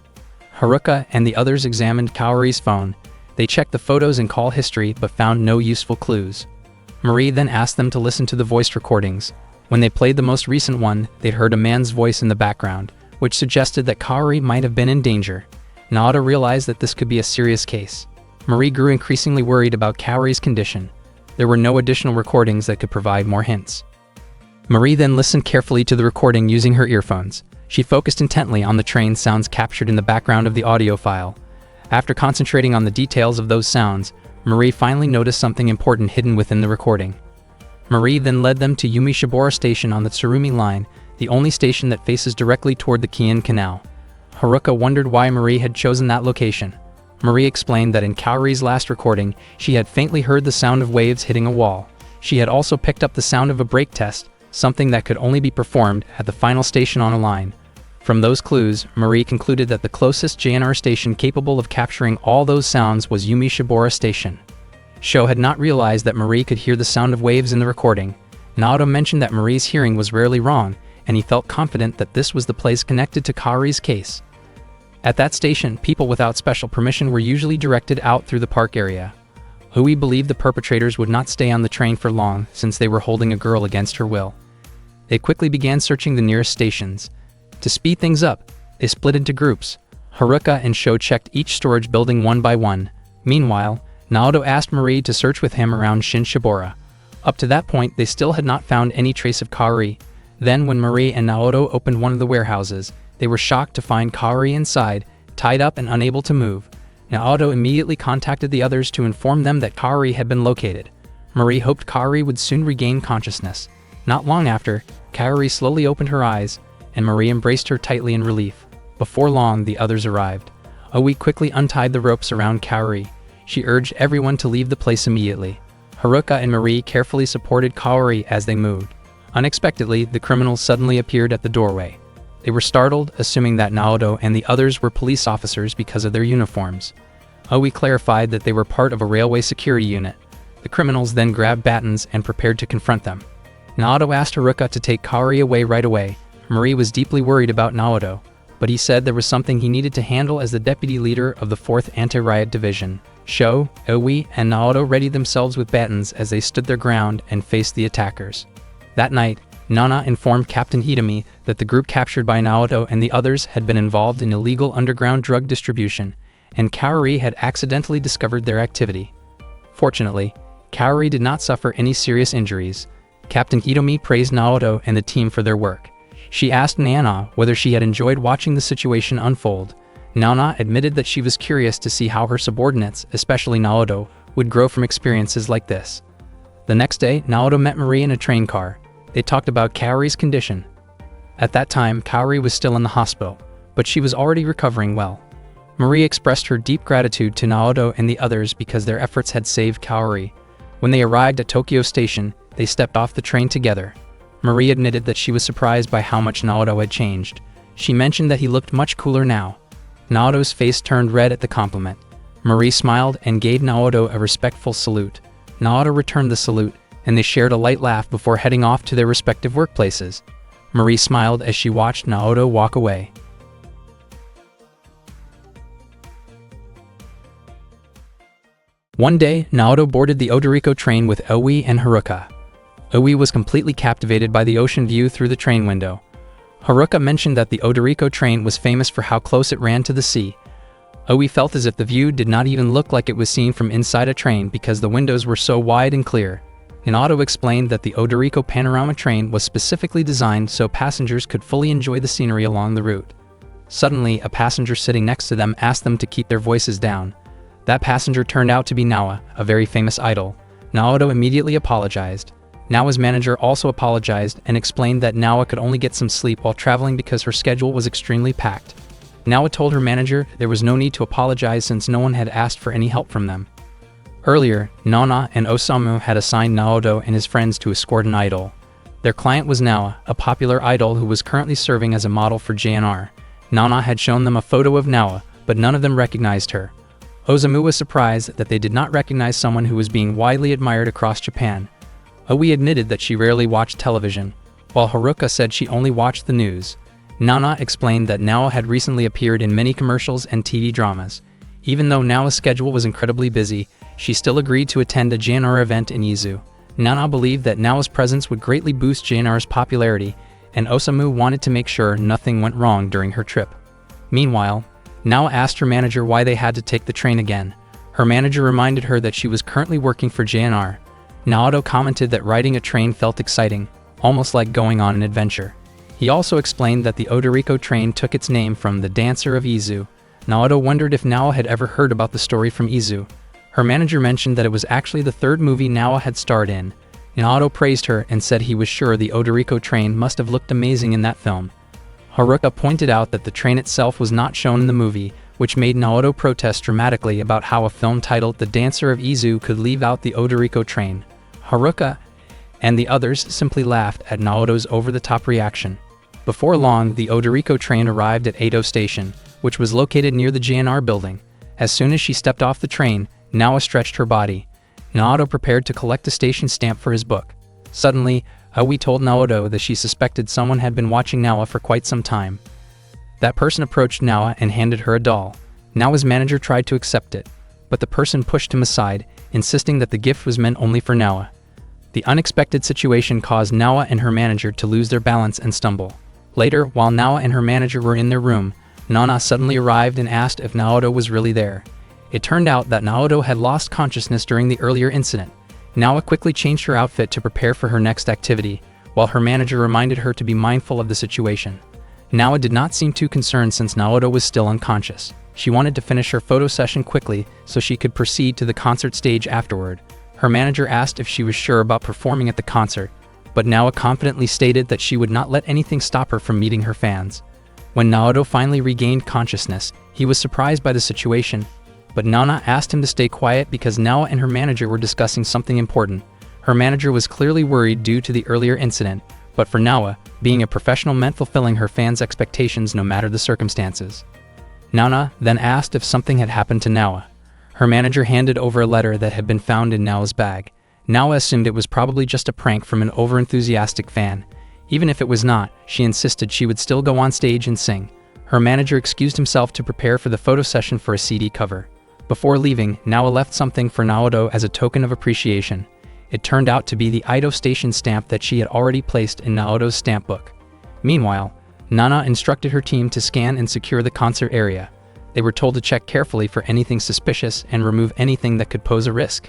Haruka and the others examined Kaori's phone. They checked the photos and call history but found no useful clues. Marie then asked them to listen to the voice recordings. When they played the most recent one, they'd heard a man's voice in the background, which suggested that Kaori might have been in danger. Naoto realized that this could be a serious case. Marie grew increasingly worried about Kaori's condition. There were no additional recordings that could provide more hints. Marie then listened carefully to the recording using her earphones. She focused intently on the train sounds captured in the background of the audio file. After concentrating on the details of those sounds, Marie finally noticed something important hidden within the recording. Marie then led them to Yumi-Shibora Station on the Tsurumi Line, the only station that faces directly toward the Kiin Canal. Haruka wondered why Marie had chosen that location. Marie explained that in Kaori's last recording, she had faintly heard the sound of waves hitting a wall. She had also picked up the sound of a brake test, something that could only be performed at the final station on a line. From those clues, Marie concluded that the closest JNR station capable of capturing all those sounds was Yumi-Shibora Station. Sho had not realized that Marie could hear the sound of waves in the recording. Naoto mentioned that Marie's hearing was rarely wrong, and he felt confident that this was the place connected to Kaori's case. At that station, people without special permission were usually directed out through the park area. Hui believed the perpetrators would not stay on the train for long since they were holding a girl against her will. They quickly began searching the nearest stations. To speed things up, they split into groups. Haruka and Sho checked each storage building one by one. Meanwhile, Naoto asked Marie to search with him around Shin-Shibora. Up to that point, they still had not found any trace of Kaori. Then, when Marie and Naoto opened one of the warehouses, they were shocked to find Kaori inside, tied up and unable to move. Naoto immediately contacted the others to inform them that Kaori had been located. Marie hoped Kaori would soon regain consciousness. Not long after, Kaori slowly opened her eyes, and Marie embraced her tightly in relief. Before long, the others arrived. Oi quickly untied the ropes around Kaori. She urged everyone to leave the place immediately. Haruka and Marie carefully supported Kaori as they moved. Unexpectedly, the criminals suddenly appeared at the doorway. They were startled, assuming that Naoto and the others were police officers because of their uniforms. Oi clarified that they were part of a railway security unit. The criminals then grabbed batons and prepared to confront them. Naoto asked Haruka to take Kaori away right away. Marie was deeply worried about Naoto, but he said there was something he needed to handle as the deputy leader of the 4th Anti-Riot Division. Sho, Oi, and Naoto readied themselves with batons as they stood their ground and faced the attackers. That night, Nana informed Captain Hitomi that the group captured by Naoto and the others had been involved in illegal underground drug distribution, and Kaori had accidentally discovered their activity. Fortunately, Kaori did not suffer any serious injuries. Captain Hitomi praised Naoto and the team for their work. She asked Nana whether she had enjoyed watching the situation unfold. Nana admitted that she was curious to see how her subordinates, especially Naoto, would grow from experiences like this. The next day, Naoto met Marie in a train car. They talked about Kaori's condition. At that time, Kaori was still in the hospital, but she was already recovering well. Marie expressed her deep gratitude to Naoto and the others because their efforts had saved Kaori. When they arrived at Tokyo Station, they stepped off the train together. Marie admitted that she was surprised by how much Naoto had changed. She mentioned that he looked much cooler now. Naoto's face turned red at the compliment. Marie smiled and gave Naoto a respectful salute. Naoto returned the salute, and they shared a light laugh before heading off to their respective workplaces. Marie smiled as she watched Naoto walk away. One day, Naoto boarded the Odoriko train with Oi and Haruka. Oi was completely captivated by the ocean view through the train window. Haruka mentioned that the Odoriko train was famous for how close it ran to the sea. Oi felt as if the view did not even look like it was seen from inside a train because the windows were so wide and clear. Naoto explained that the Odoriko Panorama train was specifically designed so passengers could fully enjoy the scenery along the route. Suddenly, a passenger sitting next to them asked them to keep their voices down. That passenger turned out to be Nawa, a very famous idol. Naoto immediately apologized. Nawa's manager also apologized and explained that Nawa could only get some sleep while traveling because her schedule was extremely packed. Nawa told her manager there was no need to apologize since no one had asked for any help from them. Earlier, Nana and Osamu had assigned Naoto and his friends to escort an idol. Their client was Nawa, a popular idol who was currently serving as a model for JNR. Nana had shown them a photo of Nawa, but none of them recognized her. Osamu was surprised that they did not recognize someone who was being widely admired across Japan. Oi admitted that she rarely watched television, while Haruka said she only watched the news. Nana explained that Nawa had recently appeared in many commercials and TV dramas. Even though Nawa's schedule was incredibly busy, she still agreed to attend a JNR event in Izu. Nana believed that Nawa's presence would greatly boost JNR's popularity, and Osamu wanted to make sure nothing went wrong during her trip. Meanwhile, Nawa asked her manager why they had to take the train again. Her manager reminded her that she was currently working for JNR. Naoto commented that riding a train felt exciting, almost like going on an adventure. He also explained that the Odoriko train took its name from the Dancer of Izu. Naoto wondered if Nawa had ever heard about the story from Izu. Her manager mentioned that it was actually the third movie Nawa had starred in. Naoto praised her and said he was sure the Odoriko train must have looked amazing in that film. Haruka pointed out that the train itself was not shown in the movie, which made Naoto protest dramatically about how a film titled The Dancer of Izu could leave out the Odoriko train. Haruka and the others simply laughed at Naoto's over-the-top reaction. Before long, the Odoriko train arrived at Edo Station, which was located near the JNR building. As soon as she stepped off the train, Nawa stretched her body. Naoto prepared to collect a station stamp for his book. Suddenly, Oi told Naoto that she suspected someone had been watching Nawa for quite some time. That person approached Nawa and handed her a doll. Nawa's manager tried to accept it, but the person pushed him aside, insisting that the gift was meant only for Nawa. The unexpected situation caused Nawa and her manager to lose their balance and stumble. Later, while Nawa and her manager were in their room, Nana suddenly arrived and asked if Naoto was really there. It turned out that Naoto had lost consciousness during the earlier incident. Nawa quickly changed her outfit to prepare for her next activity, while her manager reminded her to be mindful of the situation. Nawa did not seem too concerned since Naoto was still unconscious. She wanted to finish her photo session quickly so she could proceed to the concert stage afterward. Her manager asked if she was sure about performing at the concert, but Nawa confidently stated that she would not let anything stop her from meeting her fans. When Naoto finally regained consciousness, he was surprised by the situation, but Nana asked him to stay quiet because Nawa and her manager were discussing something important. Her manager was clearly worried due to the earlier incident, but for Nawa, being a professional meant fulfilling her fans' expectations no matter the circumstances. Nana then asked if something had happened to Nawa. Her manager handed over a letter that had been found in Nawa's bag. Nawa assumed it was probably just a prank from an over-enthusiastic fan. Even if it was not, she insisted she would still go on stage and sing. Her manager excused himself to prepare for the photo session for a CD cover. Before leaving, Nawa left something for Naoto as a token of appreciation. It turned out to be the Edo Station stamp that she had already placed in Naoto's stamp book. Meanwhile, Nana instructed her team to scan and secure the concert area. They were told to check carefully for anything suspicious and remove anything that could pose a risk.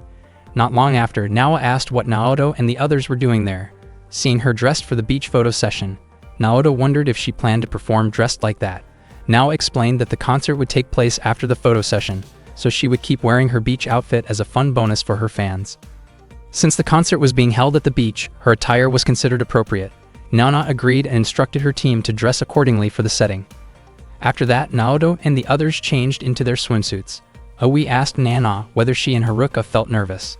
Not long after, Nawa asked what Naoto and the others were doing there. seeing her dressed for the beach photo session. Naoto wondered if she planned to perform dressed like that. Nao explained that the concert would take place after the photo session, so she would keep wearing her beach outfit as a fun bonus for her fans. Since the concert was being held at the beach, her attire was considered appropriate. Nana agreed and instructed her team to dress accordingly for the setting. After that, Naoto and the others changed into their swimsuits. Aoi asked Nana whether she and Haruka felt nervous.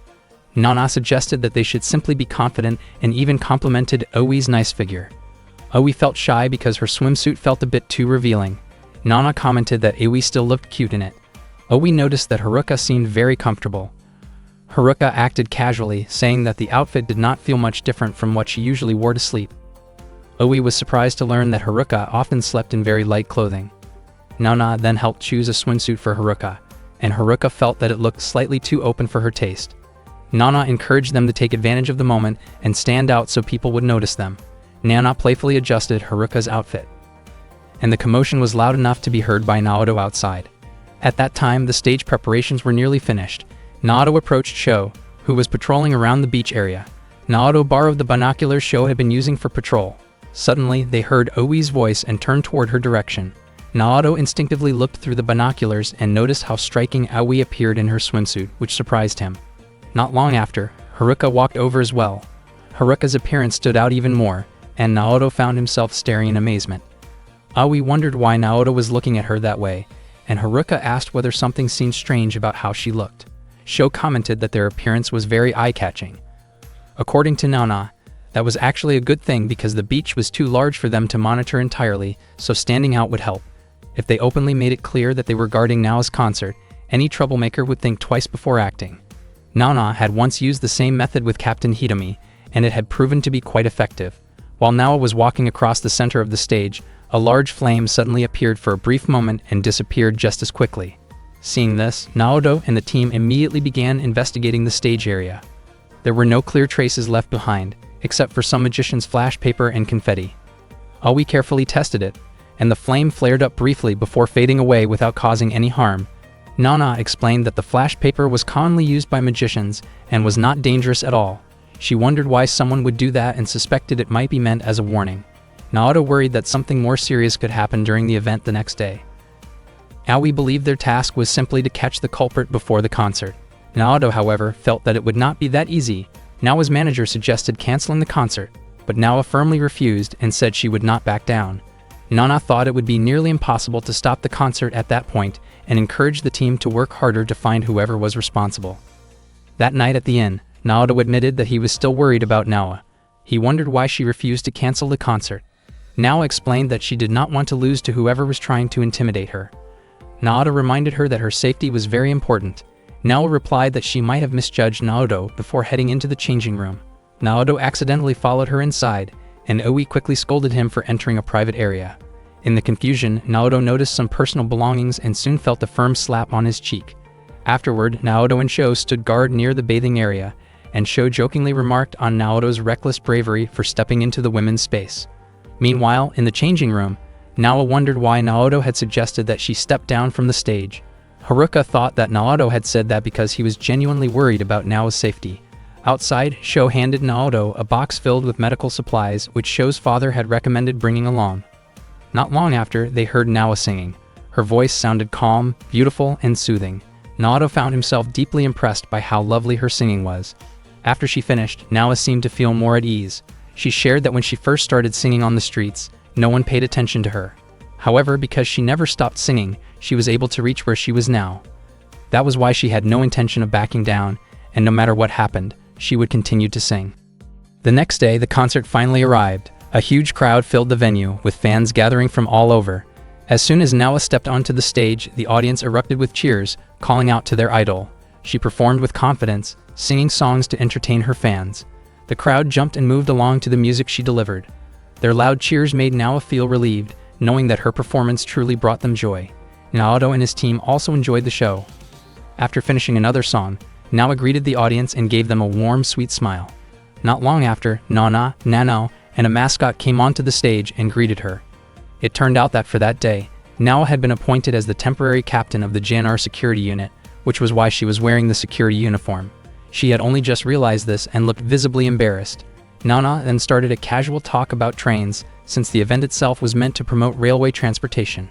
Nana suggested that they should simply be confident and even complimented Oi's nice figure. Aoi felt shy because her swimsuit felt a bit too revealing. Nana commented that Aoi still looked cute in it. Aoi noticed that Haruka seemed very comfortable. Haruka acted casually, saying that the outfit did not feel much different from what she usually wore to sleep. Aoi was surprised to learn that Haruka often slept in very light clothing. Nana then helped choose a swimsuit for Haruka, and Haruka felt that it looked slightly too open for her taste. Nana encouraged them to take advantage of the moment and stand out so people would notice them. Nana playfully adjusted Haruka's outfit, and the commotion was loud enough to be heard by Naoto outside. At that time, the stage preparations were nearly finished. Naoto approached Sho, who was patrolling around the beach area. Naoto borrowed the binoculars Sho had been using for patrol. Suddenly, they heard Oi's voice and turned toward her direction. Naoto instinctively looked through the binoculars and noticed how striking Aoi appeared in her swimsuit, which surprised him. Not long after, Haruka walked over as well. Haruka's appearance stood out even more, and Naoto found himself staring in amazement. Aoi wondered why Naoto was looking at her that way, and Haruka asked whether something seemed strange about how she looked. Sho commented that their appearance was very eye-catching. According to Nana, that was actually a good thing because the beach was too large for them to monitor entirely, so standing out would help. If they openly made it clear that they were guarding Nao's concert, any troublemaker would think twice before acting. Nana had once used the same method with Captain Hitomi, and it had proven to be quite effective. While Nao was walking across the center of the stage, a large flame suddenly appeared for a brief moment and disappeared just as quickly. Seeing this, Naoto and the team immediately began investigating the stage area. There were no clear traces left behind, except for some magician's flash paper and confetti. Aoi carefully tested it, and the flame flared up briefly before fading away without causing any harm. Nana explained that the flash paper was commonly used by magicians and was not dangerous at all. She wondered why someone would do that and suspected it might be meant as a warning. Naoto worried that something more serious could happen during the event the next day. Aoi believed their task was simply to catch the culprit before the concert. Naoto, however, felt that it would not be that easy. Nao's manager suggested canceling the concert, but Nao firmly refused and said she would not back down. Nana thought it would be nearly impossible to stop the concert at that point and encouraged the team to work harder to find whoever was responsible. That night at the inn, Naoto admitted that he was still worried about Nao. He wondered why she refused to cancel the concert. Nao explained that she did not want to lose to whoever was trying to intimidate her. Naoto reminded her that her safety was very important. Nao replied that she might have misjudged Naoto before heading into the changing room. Naoto accidentally followed her inside, and Aoi quickly scolded him for entering a private area. In the confusion, Naoto noticed some personal belongings and soon felt a firm slap on his cheek. Afterward, Naoto and Sho stood guard near the bathing area, and Sho jokingly remarked on Naoto's reckless bravery for stepping into the women's space. Meanwhile, in the changing room, Nao wondered why Naoto had suggested that she step down from the stage. Haruka thought that Naoto had said that because he was genuinely worried about Nao's safety. Outside, Sho handed Naoto a box filled with medical supplies which Sho's father had recommended bringing along. Not long after, they heard Nao singing. Her voice sounded calm, beautiful, and soothing. Naoto found himself deeply impressed by how lovely her singing was. After she finished, Nao seemed to feel more at ease. She shared that when she first started singing on the streets, no one paid attention to her. However, because she never stopped singing, she was able to reach where she was now. That was why she had no intention of backing down, and no matter what happened, she would continue to sing. The next day, the concert finally arrived. A huge crowd filled the venue, with fans gathering from all over. As soon as Nao stepped onto the stage, the audience erupted with cheers, calling out to their idol. She performed with confidence, singing songs to entertain her fans. The crowd jumped and moved along to the music she delivered. Their loud cheers made Nao feel relieved, knowing that her performance truly brought them joy. Naoto and his team also enjoyed the show. After finishing another song, Nao greeted the audience and gave them a warm, sweet smile. Not long after, Nana, Nano, and a mascot came onto the stage and greeted her. It turned out that for that day, Nao had been appointed as the temporary captain of the JNR security unit, which was why she was wearing the security uniform. She had only just realized this and looked visibly embarrassed. Nana then started a casual talk about trains, since the event itself was meant to promote railway transportation.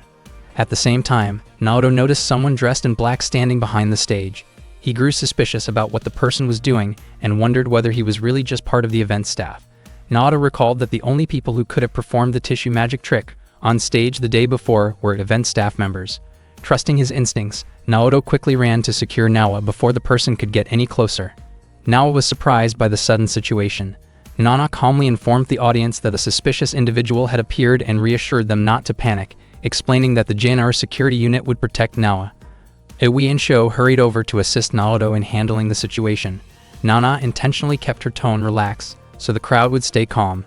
At the same time, Naoto noticed someone dressed in black standing behind the stage. He grew suspicious about what the person was doing and wondered whether he was really just part of the event staff. Naoto recalled that the only people who could have performed the tissue magic trick on stage the day before were event staff members. Trusting his instincts, Naoto quickly ran to secure Nawa before the person could get any closer. Nawa was surprised by the sudden situation. Nana calmly informed the audience that a suspicious individual had appeared and reassured them not to panic, explaining that the JNR security unit would protect Nawa. Iwi and Sho hurried over to assist Naoto in handling the situation. Nana intentionally kept her tone relaxed, so the crowd would stay calm.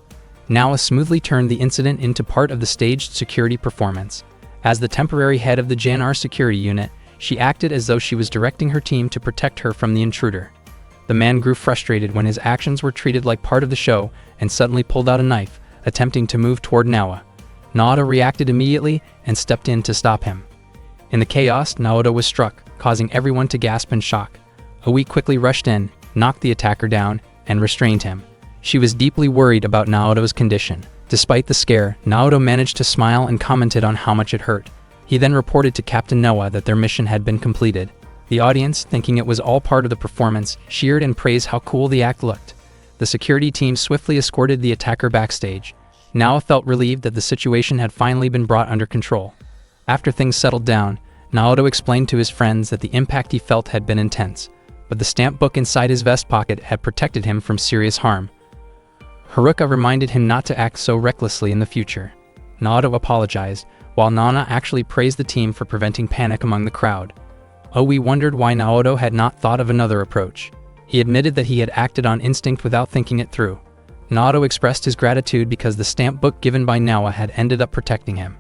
Nawa smoothly turned the incident into part of the staged security performance. As the temporary head of the JNR security unit, she acted as though she was directing her team to protect her from the intruder. The man grew frustrated when his actions were treated like part of the show and suddenly pulled out a knife, attempting to move toward Nawa. Naoto reacted immediately and stepped in to stop him. In the chaos, Naoto was struck, causing everyone to gasp in shock. Iwi quickly rushed in, knocked the attacker down, and restrained him. She was deeply worried about Naoto's condition. Despite the scare, Naoto managed to smile and commented on how much it hurt. He then reported to Captain Noah that their mission had been completed. The audience, thinking it was all part of the performance, cheered and praised how cool the act looked. The security team swiftly escorted the attacker backstage. Naoto felt relieved that the situation had finally been brought under control. After things settled down, Naoto explained to his friends that the impact he felt had been intense, but the stamp book inside his vest pocket had protected him from serious harm. Haruka reminded him not to act so recklessly in the future. Naoto apologized, while Nana actually praised the team for preventing panic among the crowd. Owi wondered why Naoto had not thought of another approach. He admitted that he had acted on instinct without thinking it through. Naoto expressed his gratitude because the stamp book given by Nawa had ended up protecting him.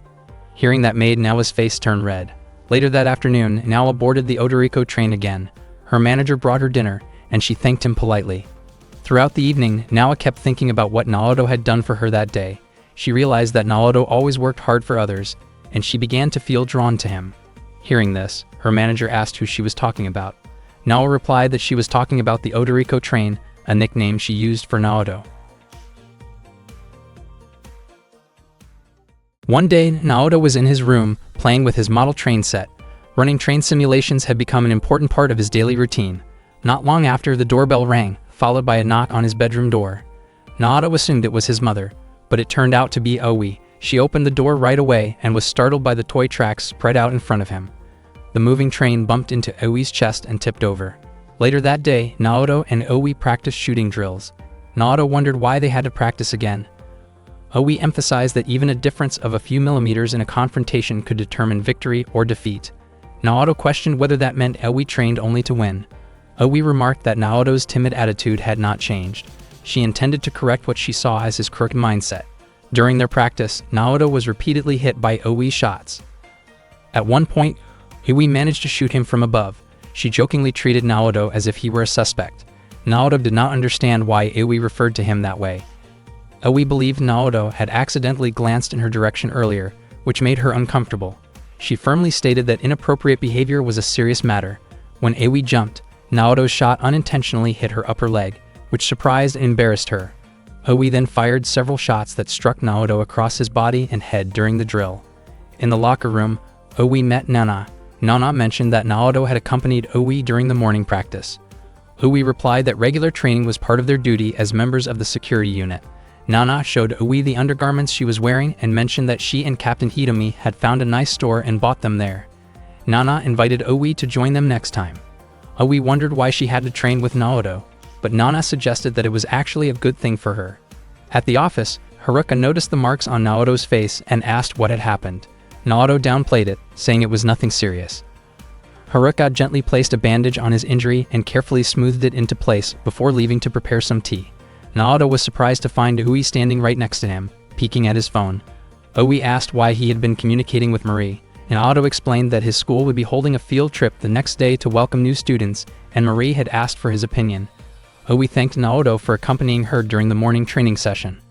Hearing that made Nawa's face turn red. Later that afternoon, Nawa boarded the Odoriko train again. Her manager brought her dinner, and she thanked him politely. Throughout the evening, Nawa kept thinking about what Naoto had done for her that day. She realized that Naoto always worked hard for others, and she began to feel drawn to him. Hearing this, her manager asked who she was talking about. Nawa replied that she was talking about the Odoriko train, a nickname she used for Naoto. One day, Naoto was in his room, playing with his model train set. Running train simulations had become an important part of his daily routine. Not long after, the doorbell rang, followed by a knock on his bedroom door. Naoto assumed it was his mother, but it turned out to be Owi. She opened the door right away and was startled by the toy tracks spread out in front of him. The moving train bumped into Owi's chest and tipped over. Later that day, Naoto and Owi practiced shooting drills. Naoto wondered why they had to practice again. Owi emphasized that even a difference of a few millimeters in a confrontation could determine victory or defeat. Naoto questioned whether that meant Owi trained only to win. Owi remarked that Naoto's timid attitude had not changed. She intended to correct what she saw as his crooked mindset. During their practice, Naoto was repeatedly hit by Owi's shots. At one point, Owi managed to shoot him from above. She jokingly treated Naoto as if he were a suspect. Naoto did not understand why Owi referred to him that way. Owi believed Naoto had accidentally glanced in her direction earlier, which made her uncomfortable. She firmly stated that inappropriate behavior was a serious matter. When Owi jumped, Naoto's shot unintentionally hit her upper leg, which surprised and embarrassed her. Owi then fired several shots that struck Naoto across his body and head during the drill. In the locker room, Owi met Nana. Nana mentioned that Naoto had accompanied Owi during the morning practice. Owi replied that regular training was part of their duty as members of the security unit. Nana showed Owi the undergarments she was wearing and mentioned that she and Captain Hitomi had found a nice store and bought them there. Nana invited Owi to join them next time. Owi wondered why she had to train with Naoto, but Nana suggested that it was actually a good thing for her. At the office, Haruka noticed the marks on Naoto's face and asked what had happened. Naoto downplayed it, saying it was nothing serious. Haruka gently placed a bandage on his injury and carefully smoothed it into place before leaving to prepare some tea. Naoto was surprised to find Owi standing right next to him, peeking at his phone. Owi asked why he had been communicating with Marie. Naoto explained that his school would be holding a field trip the next day to welcome new students, and Marie had asked for his opinion. Owi thanked Naoto for accompanying her during the morning training session.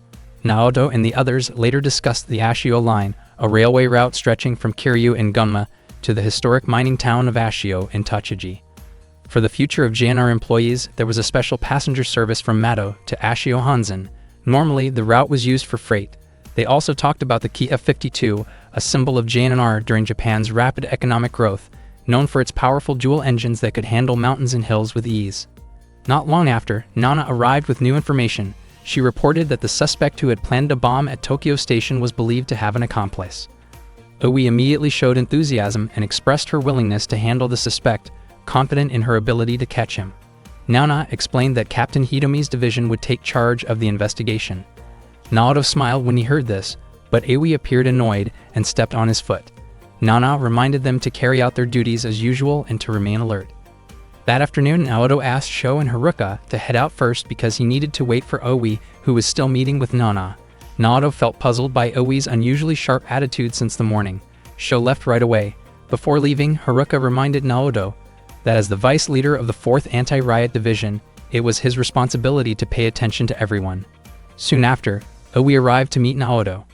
Naoto and the others later discussed the Ashio Line, a railway route stretching from Kiryu in Gunma to the historic mining town of Ashio in Tochigi. For the future of JNR employees, there was a special passenger service from Mato to Ashio Hanzen, Normally, the route was used for freight. They also talked about the Ki-52, a symbol of JNR during Japan's rapid economic growth, known for its powerful dual engines that could handle mountains and hills with ease. Not long after, Nana arrived with new information. She reported that the suspect who had planned a bomb at Tokyo Station was believed to have an accomplice. Oe immediately showed enthusiasm and expressed her willingness to handle the suspect, confident in her ability to catch him. Nana explained that Captain Hitomi's division would take charge of the investigation. Naoto smiled when he heard this, but Oe appeared annoyed and stepped on his foot. Nana reminded them to carry out their duties as usual and to remain alert. That afternoon, Naoto asked Sho and Haruka to head out first because he needed to wait for Oe, who was still meeting with Nana. Naoto felt puzzled by Oe's unusually sharp attitude since the morning. Sho left right away. Before leaving, Haruka reminded Naoto that as the vice leader of the 4th Anti-Riot Division, it was his responsibility to pay attention to everyone. Soon after, Oe arrived to meet Naoto.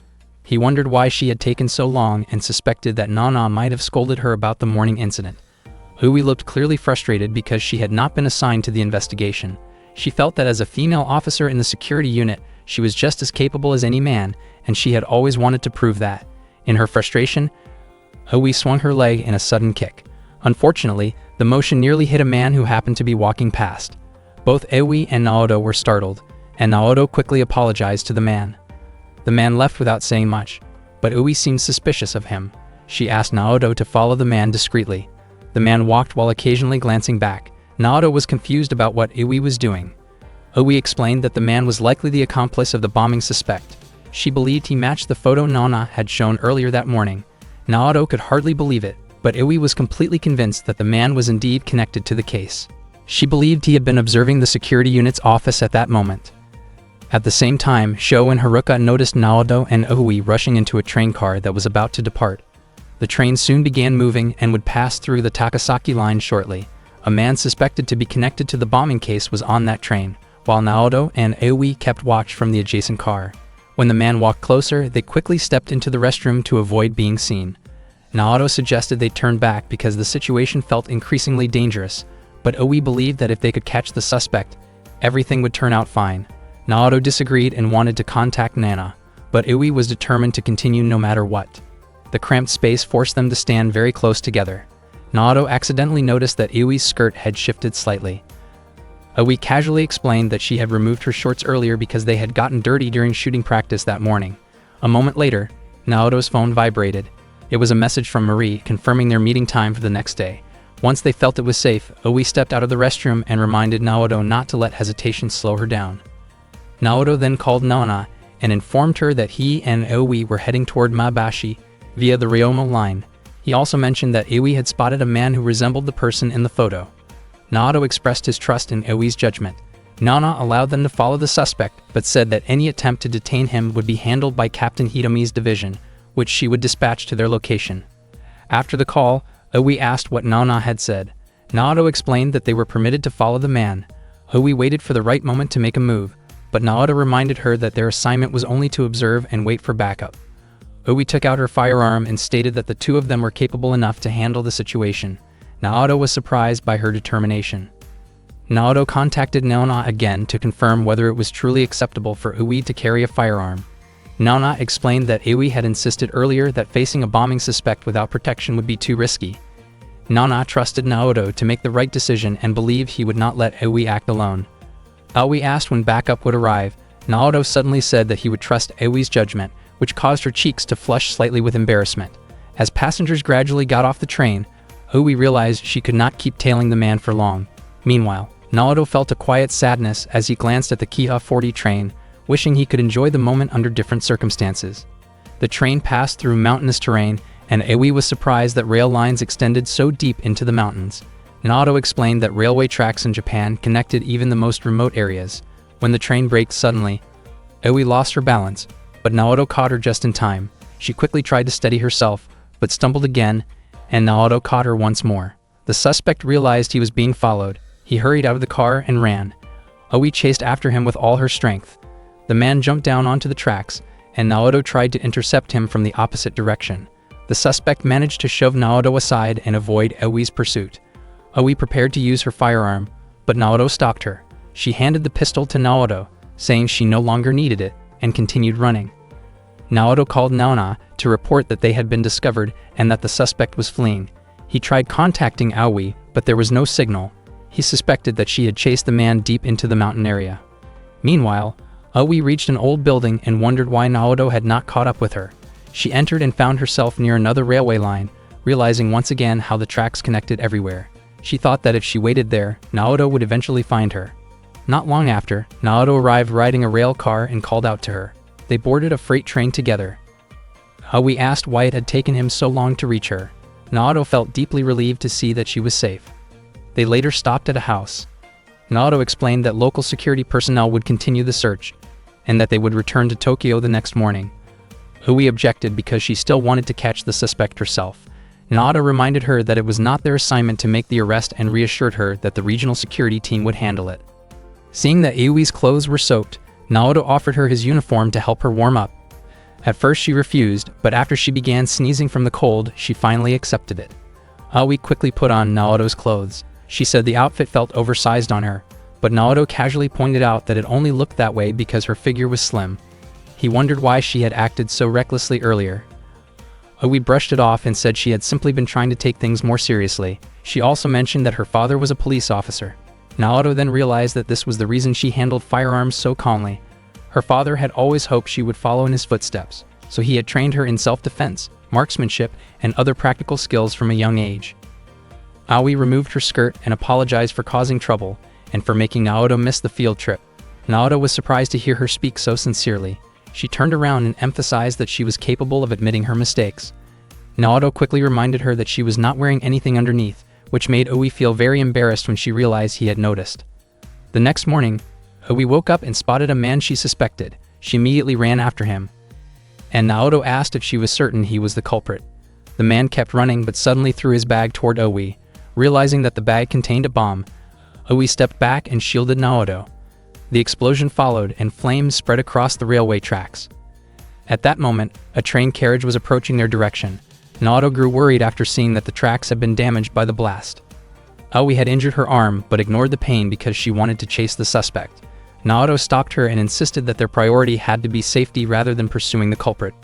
He wondered why she had taken so long and suspected that Nana might have scolded her about the morning incident. Oe looked clearly frustrated because she had not been assigned to the investigation. She felt that as a female officer in the security unit, she was just as capable as any man, and she had always wanted to prove that. In her frustration, Oe swung her leg in a sudden kick. Unfortunately, the motion nearly hit a man who happened to be walking past. Both Oe and Naoto were startled, and Naoto quickly apologized to the man. The man left without saying much, but Oe seemed suspicious of him. She asked Naoto to follow the man discreetly. The man walked while occasionally glancing back. Naoto was confused about what Oe was doing. Oe explained that the man was likely the accomplice of the bombing suspect. She believed he matched the photo Nana had shown earlier that morning. Naoto could hardly believe it, but Oe was completely convinced that the man was indeed connected to the case. She believed he had been observing the security unit's office at that moment. At the same time, Sho and Haruka noticed Naoto and Oe rushing into a train car that was about to depart. The train soon began moving and would pass through the Takasaki line shortly. A man suspected to be connected to the bombing case was on that train, while Naoto and Oe kept watch from the adjacent car. When the man walked closer, they quickly stepped into the restroom to avoid being seen. Naoto suggested they turn back because the situation felt increasingly dangerous, but Oe believed that if they could catch the suspect, everything would turn out fine. Naoto disagreed and wanted to contact Nana, but Oe was determined to continue no matter what. The cramped space forced them to stand very close together. Naoto accidentally noticed that Oe's skirt had shifted slightly. Oe casually explained that she had removed her shorts earlier because they had gotten dirty during shooting practice that morning. A moment later, Naoto's phone vibrated. It was a message from Marie confirming their meeting time for the next day. Once they felt it was safe, Oe stepped out of the restroom and reminded Naoto not to let hesitation slow her down. Naoto then called Nana and informed her that he and Oe were heading toward Maebashi via the Ryomo line. He also mentioned that Oe had spotted a man who resembled the person in the photo. Naoto expressed his trust in Oe's judgment. Nana allowed them to follow the suspect, but said that any attempt to detain him would be handled by Captain Hitomi's division, which she would dispatch to their location. After the call, Oe asked what Nana had said. Naoto explained that they were permitted to follow the man. Oe waited for the right moment to make a move, but Naoto reminded her that their assignment was only to observe and wait for backup. Oe took out her firearm and stated that the two of them were capable enough to handle the situation. Naoto was surprised by her determination. Naoto contacted Nana again to confirm whether it was truly acceptable for Oe to carry a firearm. Nana explained that Oe had insisted earlier that facing a bombing suspect without protection would be too risky. Nana trusted Naoto to make the right decision and believed he would not let Oe act alone. Oe asked when backup would arrive. Naoto suddenly said that he would trust Oe's judgment, which caused her cheeks to flush slightly with embarrassment. As passengers gradually got off the train, Oe realized she could not keep tailing the man for long. Meanwhile, Naoto felt a quiet sadness as he glanced at the Kiha-40 train, wishing he could enjoy the moment under different circumstances. The train passed through mountainous terrain, and Oe was surprised that rail lines extended so deep into the mountains. Naoto explained that railway tracks in Japan connected even the most remote areas. When the train braked suddenly, Oe lost her balance, but Naoto caught her just in time. She quickly tried to steady herself, but stumbled again, and Naoto caught her once more. The suspect realized he was being followed. He hurried out of the car and ran. Oe chased after him with all her strength. The man jumped down onto the tracks, and Naoto tried to intercept him from the opposite direction. The suspect managed to shove Naoto aside and avoid Oe's pursuit. Oe prepared to use her firearm, but Naoto stopped her. She handed the pistol to Naoto. saying she no longer needed it, and continued running. Naoto called Naona to report that they had been discovered and that the suspect was fleeing. He tried contacting Aoi, but there was no signal. He suspected that she had chased the man deep into the mountain area. Meanwhile, Aoi reached an old building and wondered why Naoto had not caught up with her. She entered and found herself near another railway line, realizing once again how the tracks connected everywhere. She thought that if she waited there, Naoto would eventually find her. Not long after, Naoto arrived riding a rail car and called out to her. They boarded a freight train together. Aoi asked why it had taken him so long to reach her. Naoto felt deeply relieved to see that she was safe. They later stopped at a house. Naoto explained that local security personnel would continue the search, and that they would return to Tokyo the next morning. Aoi objected because she still wanted to catch the suspect herself. Naoto reminded her that it was not their assignment to make the arrest and reassured her that the regional security team would handle it. Seeing that Aoi's clothes were soaked, Naoto offered her his uniform to help her warm up. At first she refused, but after she began sneezing from the cold, she finally accepted it. Aoi quickly put on Naoto's clothes. She said the outfit felt oversized on her, but Naoto casually pointed out that it only looked that way because her figure was slim. He wondered why she had acted so recklessly earlier. Aoi brushed it off and said she had simply been trying to take things more seriously. She also mentioned that her father was a police officer. Naoto then realized that this was the reason she handled firearms so calmly. Her father had always hoped she would follow in his footsteps, so he had trained her in self-defense, marksmanship, and other practical skills from a young age. Aoi removed her skirt and apologized for causing trouble, and for making Naoto miss the field trip. Naoto was surprised to hear her speak so sincerely. She turned around and emphasized that she was capable of admitting her mistakes. Naoto quickly reminded her that she was not wearing anything underneath, which made Aoi feel very embarrassed when she realized he had noticed. The next morning, Aoi woke up and spotted a man she suspected. She immediately ran after him, and Naoto asked if she was certain he was the culprit. The man kept running but suddenly threw his bag toward Aoi. Realizing that the bag contained a bomb, Aoi stepped back and shielded Naoto. The explosion followed and flames spread across the railway tracks. At that moment, a train carriage was approaching their direction. Naoto grew worried after seeing that the tracks had been damaged by the blast. Aoi had injured her arm but ignored the pain because she wanted to chase the suspect. Naoto stopped her and insisted that their priority had to be safety rather than pursuing the culprit.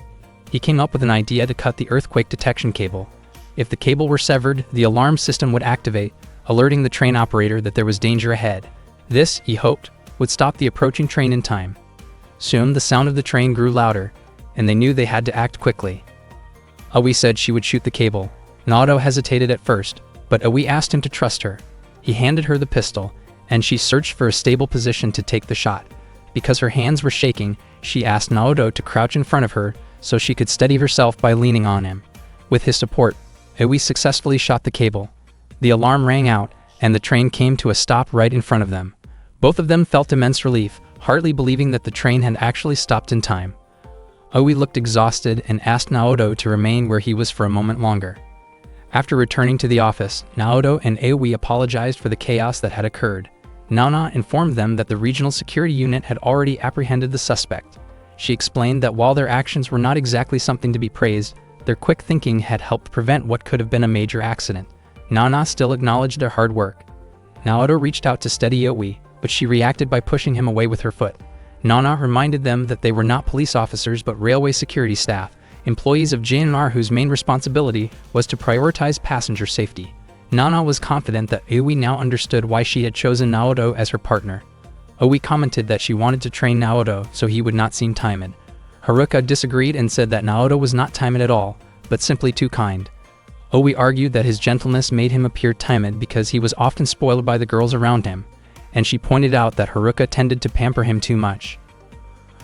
He came up with an idea to cut the earthquake detection cable. If the cable were severed, the alarm system would activate, alerting the train operator that there was danger ahead. This, he hoped, would stop the approaching train in time. Soon, the sound of the train grew louder, and they knew they had to act quickly. Aoi said she would shoot the cable. Naoto hesitated at first, but Aoi asked him to trust her. He handed her the pistol, and she searched for a stable position to take the shot. Because her hands were shaking, she asked Naoto to crouch in front of her so she could steady herself by leaning on him. With his support, Aoi successfully shot the cable. The alarm rang out, and the train came to a stop right in front of them. Both of them felt immense relief, hardly believing that the train had actually stopped in time. Aoi looked exhausted and asked Naoto to remain where he was for a moment longer. After returning to the office, Naoto and Aoi apologized for the chaos that had occurred. Naona informed them that the regional security unit had already apprehended the suspect. She explained that while their actions were not exactly something to be praised, their quick thinking had helped prevent what could have been a major accident. Naona still acknowledged their hard work. Naoto reached out to steady Aoi, but she reacted by pushing him away with her foot. Naona reminded them that they were not police officers but railway security staff, employees of JNR whose main responsibility was to prioritize passenger safety. Naona was confident that Aoi now understood why she had chosen Naoto as her partner. Aoi commented that she wanted to train Naoto so he would not seem timid. Haruka disagreed and said that Naoto was not timid at all, but simply too kind. Aoi argued that his gentleness made him appear timid because he was often spoiled by the girls around him, and she pointed out that Haruka tended to pamper him too much.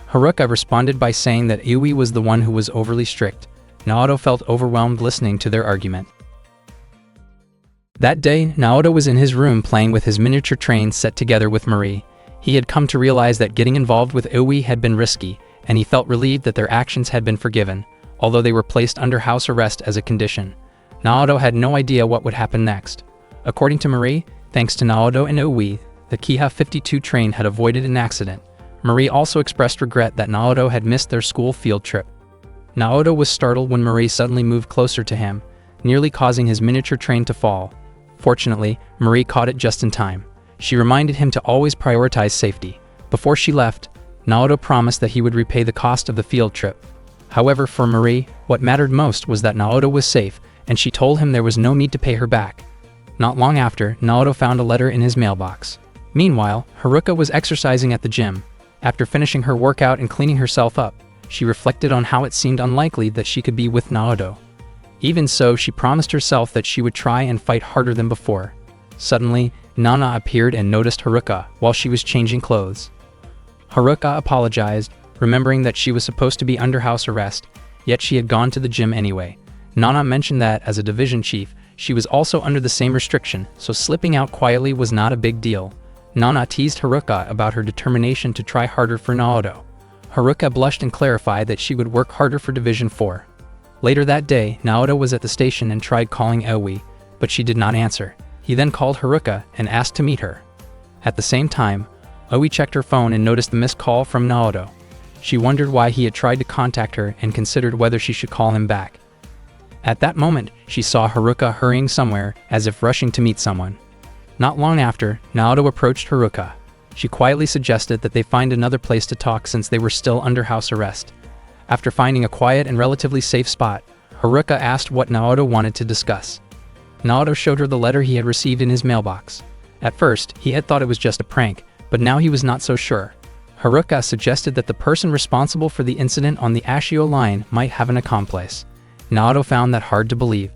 Haruka responded by saying that Aoi was the one who was overly strict. Naoto felt overwhelmed listening to their argument. That day, Naoto was in his room playing with his miniature train set together with Marie. He had come to realize that getting involved with Aoi had been risky, and he felt relieved that their actions had been forgiven, although they were placed under house arrest as a condition. Naoto had no idea what would happen next. According to Marie, thanks to Naoto and Aoi, the Kiha 52 train had avoided an accident. Marie also expressed regret that Naoto had missed their school field trip. Naoto was startled when Marie suddenly moved closer to him, nearly causing his miniature train to fall. Fortunately, Marie caught it just in time. She reminded him to always prioritize safety. Before she left, Naoto promised that he would repay the cost of the field trip. However, for Marie, what mattered most was that Naoto was safe, and she told him there was no need to pay her back. Not long after, Naoto found a letter in his mailbox. Meanwhile, Haruka was exercising at the gym. After finishing her workout and cleaning herself up, she reflected on how it seemed unlikely that she could be with Naoto. Even so, she promised herself that she would try and fight harder than before. Suddenly, Nana appeared and noticed Haruka while she was changing clothes. Haruka apologized, remembering that she was supposed to be under house arrest, yet she had gone to the gym anyway. Nana mentioned that, as a division chief, she was also under the same restriction, so slipping out quietly was not a big deal. Nana teased Haruka about her determination to try harder for Naoto. Haruka blushed and clarified that she would work harder for Division 4. Later that day, Naoto was at the station and tried calling Aoi, but she did not answer. He then called Haruka and asked to meet her. At the same time, Aoi checked her phone and noticed the missed call from Naoto. She wondered why he had tried to contact her and considered whether she should call him back. At that moment, she saw Haruka hurrying somewhere, as if rushing to meet someone. Not long after, Naoto approached Haruka. She quietly suggested that they find another place to talk since they were still under house arrest. After finding a quiet and relatively safe spot, Haruka asked what Naoto wanted to discuss. Naoto showed her the letter he had received in his mailbox. At first, he had thought it was just a prank, but now he was not so sure. Haruka suggested that the person responsible for the incident on the Ashio line might have an accomplice. Naoto found that hard to believe.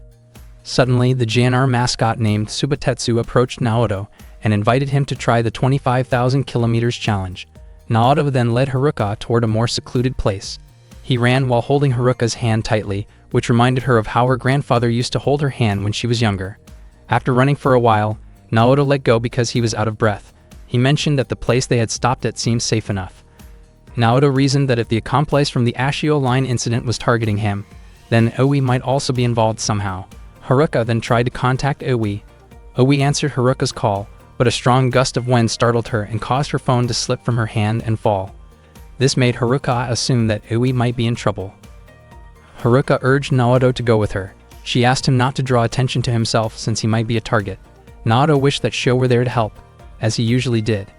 Suddenly, the JNR mascot named Subatetsu approached Naoto and invited him to try the 25,000 kilometers challenge. Naoto then led Haruka toward a more secluded place. He ran while holding Haruka's hand tightly, which reminded her of how her grandfather used to hold her hand when she was younger. After running for a while, Naoto let go because he was out of breath. He mentioned that the place they had stopped at seemed safe enough. Naoto reasoned that if the accomplice from the Ashio line incident was targeting him, then Aoi might also be involved somehow. Haruka then tried to contact Aoi. Aoi answered Haruka's call, but a strong gust of wind startled her and caused her phone to slip from her hand and fall. This made Haruka assume that Aoi might be in trouble. Haruka urged Naoto to go with her. She asked him not to draw attention to himself since he might be a target. Naoto wished that Sho were there to help, as he usually did.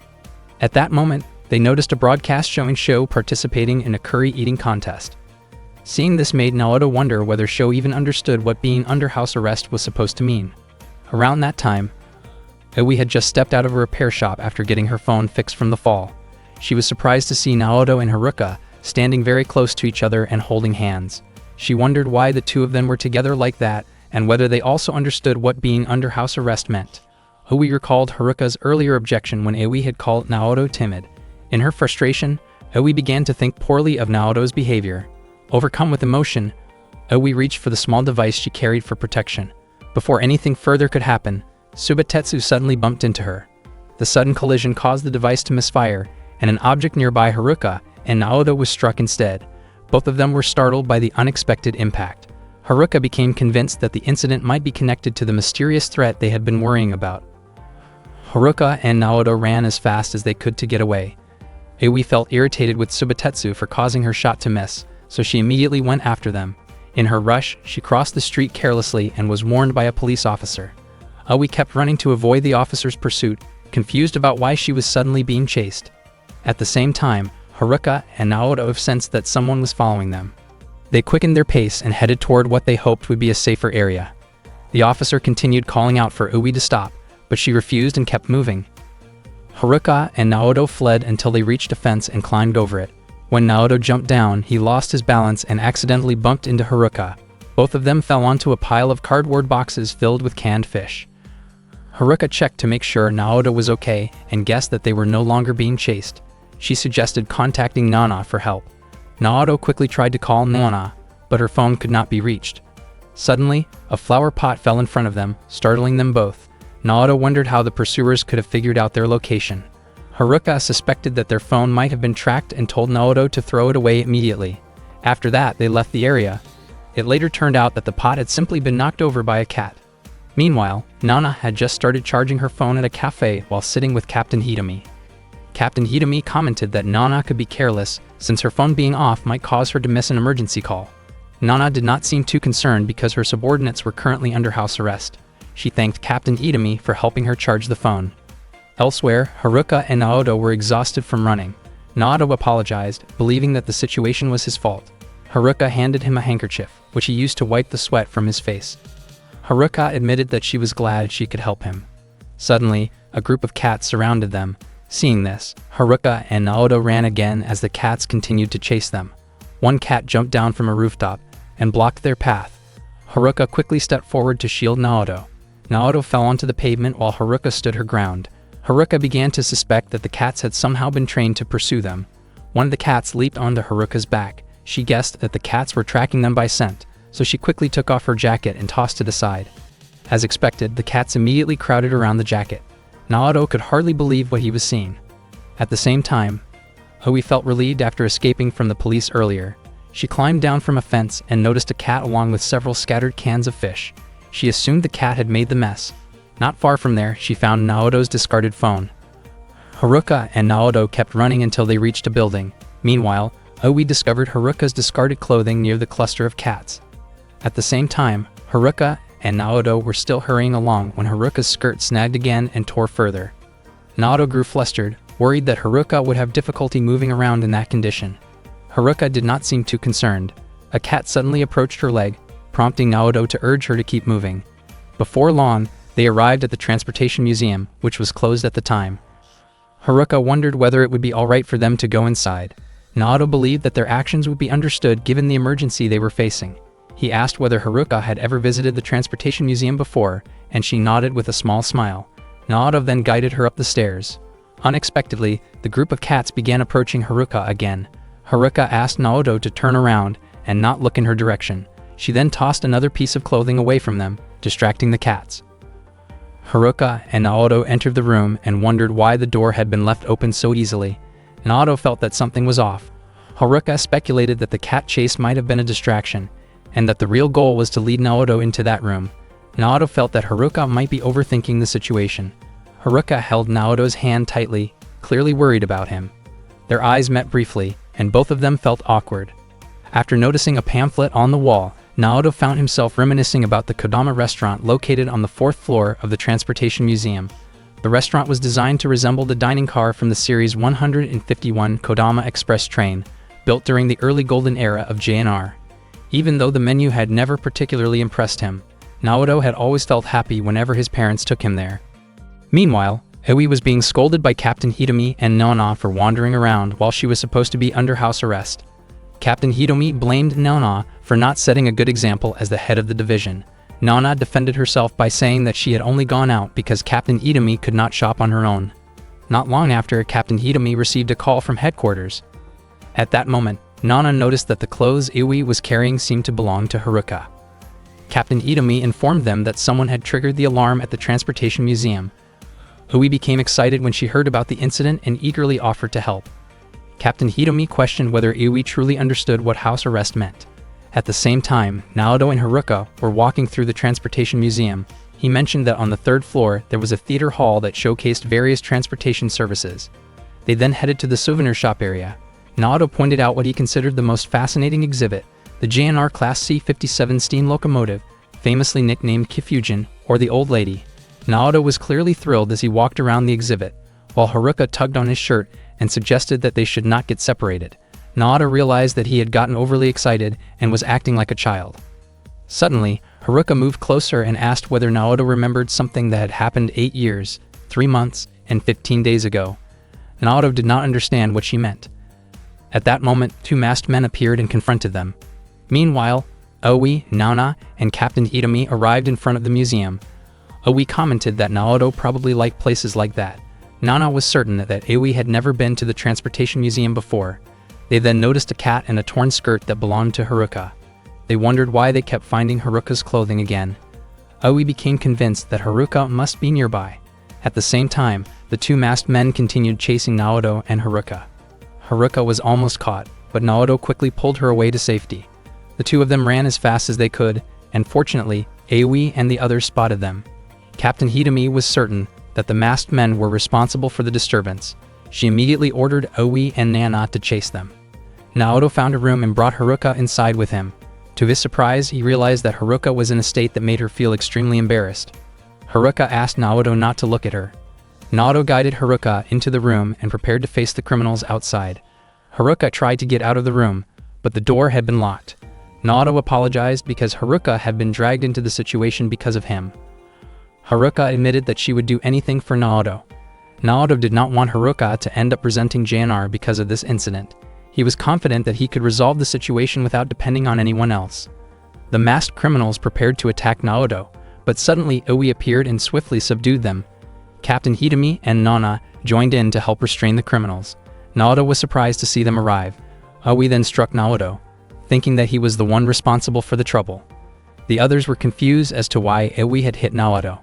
At that moment, they noticed a broadcast showing Sho participating in a curry eating contest. Seeing this made Naoto wonder whether Sho even understood what being under house arrest was supposed to mean. Around that time, Aoi had just stepped out of a repair shop after getting her phone fixed from the fall. She was surprised to see Naoto and Haruka standing very close to each other and holding hands. She wondered why the two of them were together like that and whether they also understood what being under house arrest meant. Aoi recalled Haruka's earlier objection when Aoi had called Naoto timid. In her frustration, Aoi began to think poorly of Naoto's behavior. Overcome with emotion, Aoi reached for the small device she carried for protection. Before anything further could happen, Subatetsu suddenly bumped into her. The sudden collision caused the device to misfire, and an object nearby Haruka and Naoto was struck instead. Both of them were startled by the unexpected impact. Haruka became convinced that the incident might be connected to the mysterious threat they had been worrying about. Haruka and Naoto ran as fast as they could to get away. Aoi felt irritated with Subatetsu for causing her shot to miss, so she immediately went after them. In her rush, she crossed the street carelessly and was warned by a police officer. Aoi kept running to avoid the officer's pursuit, confused about why she was suddenly being chased. At the same time, Haruka and Naoto sensed that someone was following them. They quickened their pace and headed toward what they hoped would be a safer area. The officer continued calling out for Aoi to stop, but she refused and kept moving. Haruka and Naoto fled until they reached a fence and climbed over it. When Naoto jumped down, he lost his balance and accidentally bumped into Haruka. Both of them fell onto a pile of cardboard boxes filled with canned fish. Haruka checked to make sure Naoto was okay and guessed that they were no longer being chased. She suggested contacting Nana for help. Naoto quickly tried to call Nana, but her phone could not be reached. Suddenly, a flower pot fell in front of them, startling them both. Naoto wondered how the pursuers could have figured out their location. Haruka suspected that their phone might have been tracked and told Naoto to throw it away immediately. After that, they left the area. It later turned out that the pot had simply been knocked over by a cat. Meanwhile, Nana had just started charging her phone at a cafe while sitting with Captain Hitomi. Captain Hitomi commented that Nana could be careless, since her phone being off might cause her to miss an emergency call. Nana did not seem too concerned because her subordinates were currently under house arrest. She thanked Captain Hitomi for helping her charge the phone. Elsewhere, Haruka and Naoto were exhausted from running. Naoto apologized, believing that the situation was his fault. Haruka handed him a handkerchief, which he used to wipe the sweat from his face. Haruka admitted that she was glad she could help him. Suddenly, a group of cats surrounded them. Seeing this, Haruka and Naoto ran again as the cats continued to chase them. One cat jumped down from a rooftop and blocked their path. Haruka quickly stepped forward to shield Naoto. Naoto fell onto the pavement while Haruka stood her ground. Haruka began to suspect that the cats had somehow been trained to pursue them. One of the cats leaped onto Haruka's back. She guessed that the cats were tracking them by scent, so she quickly took off her jacket and tossed it aside. As expected, the cats immediately crowded around the jacket. Naoto could hardly believe what he was seeing. At the same time, Oi felt relieved after escaping from the police earlier. She climbed down from a fence and noticed a cat along with several scattered cans of fish. She assumed the cat had made the mess. Not far from there, she found Naoto's discarded phone. Haruka and Naoto kept running until they reached a building. Meanwhile, Oi discovered Haruka's discarded clothing near the cluster of cats. At the same time, Haruka and Naoto were still hurrying along when Haruka's skirt snagged again and tore further. Naoto grew flustered, worried that Haruka would have difficulty moving around in that condition. Haruka did not seem too concerned. A cat suddenly approached her leg, prompting Naoto to urge her to keep moving. Before long, they arrived at the Transportation Museum, which was closed at the time. Haruka wondered whether it would be alright for them to go inside. Naoto believed that their actions would be understood given the emergency they were facing. He asked whether Haruka had ever visited the Transportation Museum before, and she nodded with a small smile. Naoto then guided her up the stairs. Unexpectedly, the group of cats began approaching Haruka again. Haruka asked Naoto to turn around and not look in her direction. She then tossed another piece of clothing away from them, distracting the cats. Haruka and Naoto entered the room and wondered why the door had been left open so easily. Naoto felt that something was off. Haruka speculated that the cat chase might have been a distraction, and that the real goal was to lead Naoto into that room. Naoto felt that Haruka might be overthinking the situation. Haruka held Naoto's hand tightly, clearly worried about him. Their eyes met briefly, and both of them felt awkward. After noticing a pamphlet on the wall, Naoto found himself reminiscing about the Kodama restaurant located on the 4th floor of the Transportation Museum. The restaurant was designed to resemble the dining car from the Series 151 Kodama Express train, built during the early golden era of JNR. Even though the menu had never particularly impressed him, Naoto had always felt happy whenever his parents took him there. Meanwhile, Oi was being scolded by Captain Hitomi and Nana for wandering around while she was supposed to be under house arrest. Captain Hitomi blamed Nana for not setting a good example as the head of the division. Nana defended herself by saying that she had only gone out because Captain Hitomi could not shop on her own. Not long after, Captain Hitomi received a call from headquarters. At that moment, Nana noticed that the clothes Oi was carrying seemed to belong to Haruka. Captain Hitomi informed them that someone had triggered the alarm at the Transportation Museum. Oi became excited when she heard about the incident and eagerly offered to help. Captain Hitomi questioned whether Oi truly understood what house arrest meant. At the same time, Naoto and Haruka were walking through the Transportation Museum. He mentioned that on the 3rd floor there was a theater hall that showcased various transportation services. They then headed to the souvenir shop area. Naoto pointed out what he considered the most fascinating exhibit, the JNR Class C-57 steam locomotive, famously nicknamed Kifujin, or the Old Lady. Naoto was clearly thrilled as he walked around the exhibit, while Haruka tugged on his shirt and suggested that they should not get separated. Naoto realized that he had gotten overly excited and was acting like a child. Suddenly, Haruka moved closer and asked whether Naoto remembered something that had happened 8 years, 3 months, and 15 days ago. Naoto did not understand what she meant. At that moment, 2 masked men appeared and confronted them. Meanwhile, Oi, Nana, and Captain Hitomi arrived in front of the museum. Oi commented that Naoto probably liked places like that. Nana was certain that Oi had never been to the Transportation Museum before. They then noticed a cat and a torn skirt that belonged to Haruka. They wondered why they kept finding Haruka's clothing again. Oi became convinced that Haruka must be nearby. At the same time, the 2 masked men continued chasing Naoto and Haruka. Haruka was almost caught, but Naoto quickly pulled her away to safety. The 2 of them ran as fast as they could, and fortunately, Oi and the others spotted them. Captain Hitomi was certain that the masked men were responsible for the disturbance. She immediately ordered Oi and Nana to chase them. Naoto found a room and brought Haruka inside with him. To his surprise, he realized that Haruka was in a state that made her feel extremely embarrassed. Haruka asked Naoto not to look at her. Naoto guided Haruka into the room and prepared to face the criminals outside. Haruka tried to get out of the room, but the door had been locked. Naoto apologized because Haruka had been dragged into the situation because of him. Haruka admitted that she would do anything for Naoto. Naoto did not want Haruka to end up resenting JNR because of this incident. He was confident that he could resolve the situation without depending on anyone else. The masked criminals prepared to attack Naoto, but suddenly Oi appeared and swiftly subdued them. Captain Hitomi and Nana joined in to help restrain the criminals. Naoto was surprised to see them arrive. Oi then struck Naoto, thinking that he was the one responsible for the trouble. The others were confused as to why Oi had hit Naoto.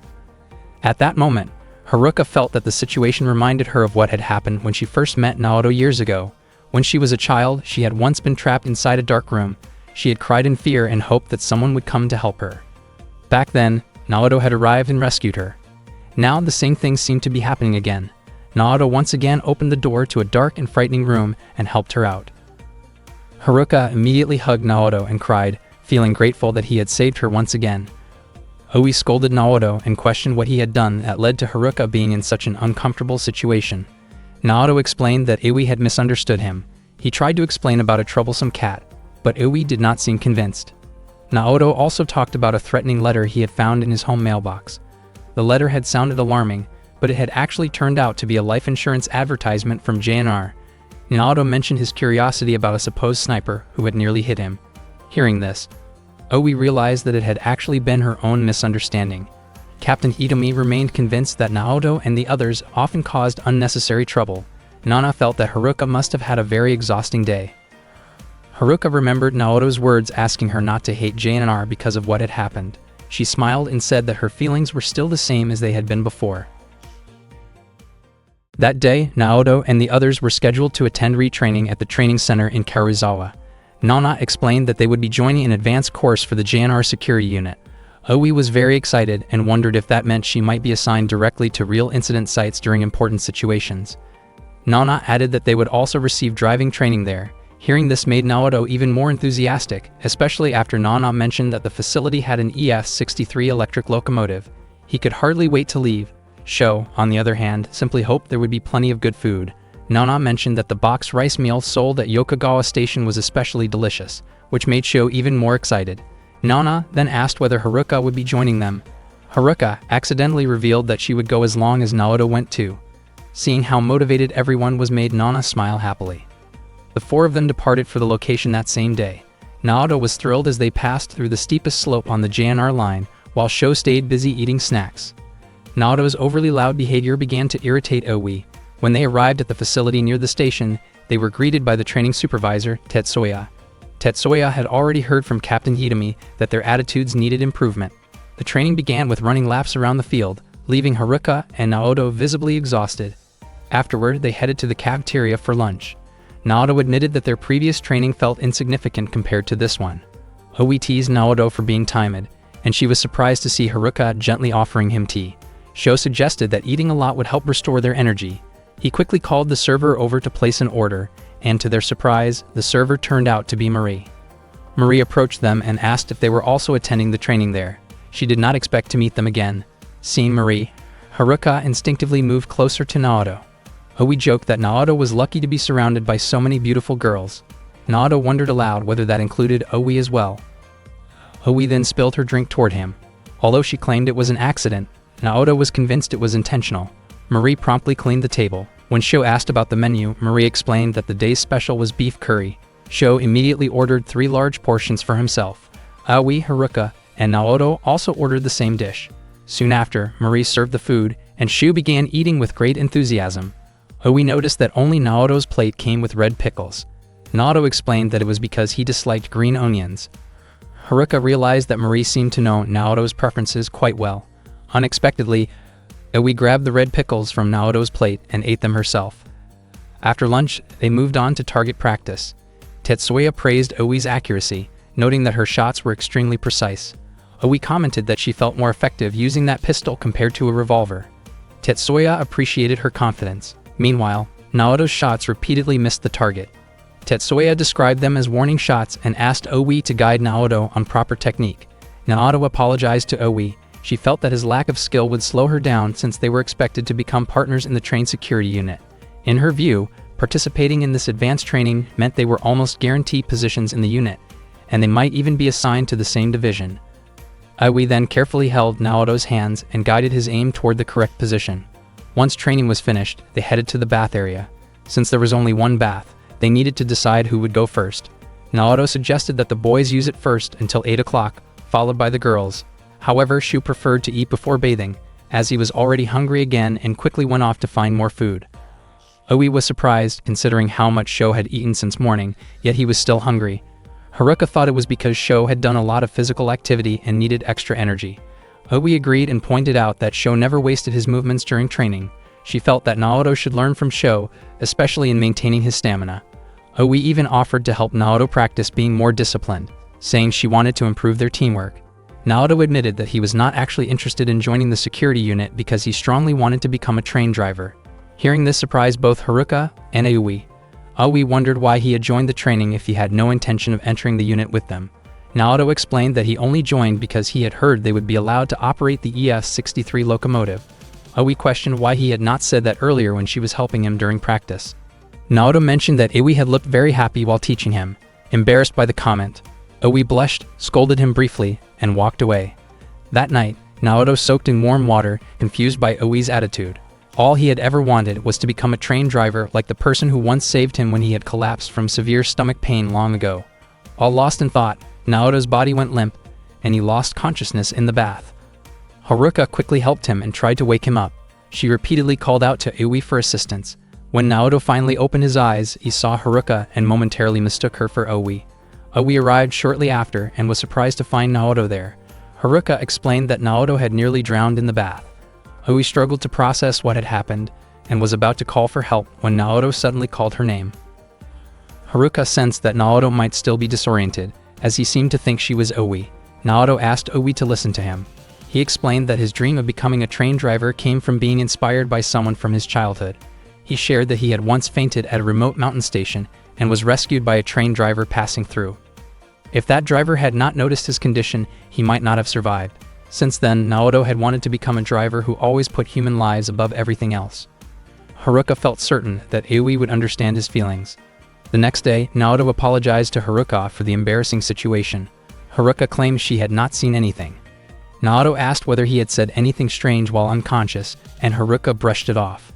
At that moment, Haruka felt that the situation reminded her of what had happened when she first met Naoto years ago. When she was a child, she had once been trapped inside a dark room. She had cried in fear and hoped that someone would come to help her. Back then, Naoto had arrived and rescued her. Now the same thing seemed to be happening again. Naoto once again opened the door to a dark and frightening room and helped her out. Haruka immediately hugged Naoto and cried, feeling grateful that he had saved her once again. Oi scolded Naoto and questioned what he had done that led to Haruka being in such an uncomfortable situation. Naoto explained that Oi had misunderstood him. He tried to explain about a troublesome cat, but Oi did not seem convinced. Naoto also talked about a threatening letter he had found in his home mailbox. The letter had sounded alarming, but it had actually turned out to be a life insurance advertisement from JNR. Naoto mentioned his curiosity about a supposed sniper who had nearly hit him. Hearing this, Oi realized that it had actually been her own misunderstanding. Captain Hitomi remained convinced that Naoto and the others often caused unnecessary trouble. Nana felt that Haruka must have had a very exhausting day. Haruka remembered Naoto's words asking her not to hate JNR because of what had happened. She smiled and said that her feelings were still the same as they had been before. That day, Naoto and the others were scheduled to attend retraining at the training center in Karuizawa. Nana explained that they would be joining an advanced course for the JNR security unit. Oi was very excited and wondered if that meant she might be assigned directly to real incident sites during important situations. Nana added that they would also receive driving training there. Hearing this made Naoto even more enthusiastic, especially after Nana mentioned that the facility had an EF-63 electric locomotive. He could hardly wait to leave. Sho, on the other hand, simply hoped there would be plenty of good food. Nana mentioned that the boxed rice meal sold at Yokogawa Station was especially delicious, which made Sho even more excited. Nana then asked whether Haruka would be joining them. Haruka accidentally revealed that she would go as long as Naoto went too. Seeing how motivated everyone was made Nana smile happily. The four of them departed for the location that same day. Naoto was thrilled as they passed through the steepest slope on the JNR line, while Sho stayed busy eating snacks. Naoto's overly loud behavior began to irritate Oi. When they arrived at the facility near the station, they were greeted by the training supervisor, Tetsuya. Tetsuya had already heard from Captain Hitomi that their attitudes needed improvement. The training began with running laps around the field, leaving Haruka and Naoto visibly exhausted. Afterward, they headed to the cafeteria for lunch. Naoto admitted that their previous training felt insignificant compared to this one. Oi teased Naoto for being timid, and she was surprised to see Haruka gently offering him tea. Sho suggested that eating a lot would help restore their energy. He quickly called the server over to place an order, and to their surprise, the server turned out to be Marie. Marie approached them and asked if they were also attending the training there. She did not expect to meet them again. Seeing Marie, Haruka instinctively moved closer to Naoto. Oi joked that Naoto was lucky to be surrounded by so many beautiful girls. Naoto wondered aloud whether that included Oi as well. Oi then spilled her drink toward him. Although she claimed it was an accident, Naoto was convinced it was intentional. Marie promptly cleaned the table. When Sho asked about the menu, Marie explained that the day's special was beef curry. Sho immediately ordered 3 large portions for himself. Oi, Haruka, and Naoto also ordered the same dish. Soon after, Marie served the food, and Sho began eating with great enthusiasm. Oi noticed that only Naoto's plate came with red pickles. Naoto explained that it was because he disliked green onions. Haruka realized that Marie seemed to know Naoto's preferences quite well. Unexpectedly, Oi grabbed the red pickles from Naoto's plate and ate them herself. After lunch, they moved on to target practice. Tetsuya praised Oi's accuracy, noting that her shots were extremely precise. Oi commented that she felt more effective using that pistol compared to a revolver. Tetsuya appreciated her confidence. Meanwhile, Naoto's shots repeatedly missed the target. Tetsuya described them as warning shots and asked Oi to guide Naoto on proper technique. Naoto apologized to Oi, She felt that his lack of skill would slow her down since they were expected to become partners in the train security unit. In her view, participating in this advanced training meant they were almost guaranteed positions in the unit, and they might even be assigned to the same division. Aoi then carefully held Naoto's hands and guided his aim toward the correct position. Once training was finished, they headed to the bath area. Since there was only one bath, they needed to decide who would go first. Naoto suggested that the boys use it first until 8 o'clock, followed by the girls. However, Shu preferred to eat before bathing, as he was already hungry again and quickly went off to find more food. Aoi was surprised, considering how much Sho had eaten since morning, yet he was still hungry. Haruka thought it was because Sho had done a lot of physical activity and needed extra energy. Aoi agreed and pointed out that Sho never wasted his movements during training. She felt that Naoto should learn from Sho, especially in maintaining his stamina. Aoi even offered to help Naoto practice being more disciplined, saying she wanted to improve their teamwork. Naoto admitted that he was not actually interested in joining the security unit because he strongly wanted to become a train driver. Hearing this surprised both Haruka and Aoi. Aoi wondered why he had joined the training if he had no intention of entering the unit with them. Naoto explained that he only joined because he had heard they would be allowed to operate the EF-63 locomotive. Aoi questioned why he had not said that earlier when she was helping him during practice. Naoto mentioned that Aoi had looked very happy while teaching him. Embarrassed by the comment, Aoi blushed, scolded him briefly, and walked away. That night, Naoto soaked in warm water, confused by Aoi's attitude. All he had ever wanted was to become a train driver like the person who once saved him when he had collapsed from severe stomach pain long ago. All lost in thought, Naoto's body went limp, and he lost consciousness in the bath. Haruka quickly helped him and tried to wake him up. She repeatedly called out to Aoi for assistance. When Naoto finally opened his eyes, he saw Haruka and momentarily mistook her for Aoi. Aoi arrived shortly after and was surprised to find Naoto there. Haruka explained that Naoto had nearly drowned in the bath. Aoi struggled to process what had happened and was about to call for help when Naoto suddenly called her name. Haruka sensed that Naoto might still be disoriented, as he seemed to think she was Aoi. Naoto asked Aoi to listen to him. He explained that his dream of becoming a train driver came from being inspired by someone from his childhood. He shared that he had once fainted at a remote mountain station and was rescued by a train driver passing through. If that driver had not noticed his condition, he might not have survived. Since then, Naoto had wanted to become a driver who always put human lives above everything else. Haruka felt certain that Aoi would understand his feelings. The next day, Naoto apologized to Haruka for the embarrassing situation. Haruka claimed she had not seen anything. Naoto asked whether he had said anything strange while unconscious, and Haruka brushed it off.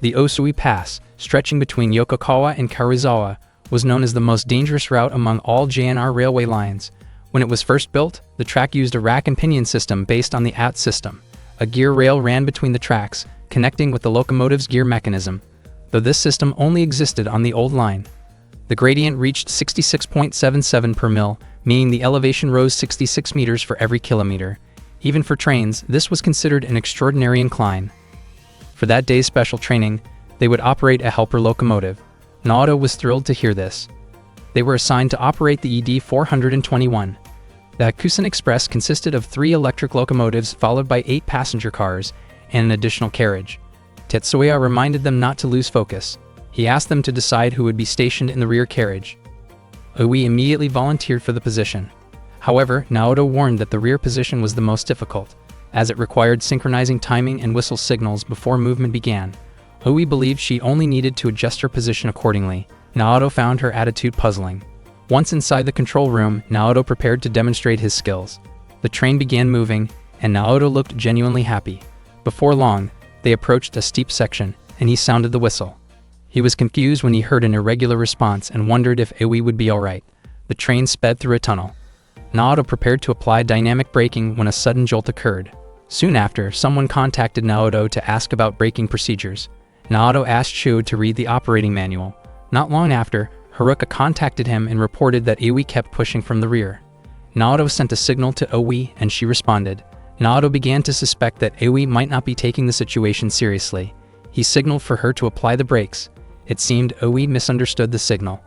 The Osui Pass, stretching between Yokokawa and Karuizawa, was known as the most dangerous route among all JNR railway lines. When it was first built, the track used a rack and pinion system based on the AT system. A gear rail ran between the tracks, connecting with the locomotive's gear mechanism, though this system only existed on the old line. The gradient reached 66.77 per mil, meaning the elevation rose 66 meters for every kilometer. Even for trains, this was considered an extraordinary incline. For that day's special training, they would operate a helper locomotive. Naoto was thrilled to hear this. They were assigned to operate the ED-421. The Hakusen Express consisted of 3 electric locomotives followed by 8 passenger cars and an additional carriage. Tetsuya reminded them not to lose focus. He asked them to decide who would be stationed in the rear carriage. Aoi immediately volunteered for the position. However, Naoto warned that the rear position was the most difficult, as it required synchronizing timing and whistle signals before movement began. Aoi believed she only needed to adjust her position accordingly. Naoto found her attitude puzzling. Once inside the control room, Naoto prepared to demonstrate his skills. The train began moving, and Naoto looked genuinely happy. Before long, they approached a steep section, and he sounded the whistle. He was confused when he heard an irregular response and wondered if Aoi would be alright. The train sped through a tunnel. Naoto prepared to apply dynamic braking when a sudden jolt occurred. Soon after, someone contacted Naoto to ask about braking procedures. Naoto asked Shu to read the operating manual. Not long after, Haruka contacted him and reported that Aoi kept pushing from the rear. Naoto sent a signal to Aoi and she responded. Naoto began to suspect that Aoi might not be taking the situation seriously. He signaled for her to apply the brakes. It seemed Aoi misunderstood the signal.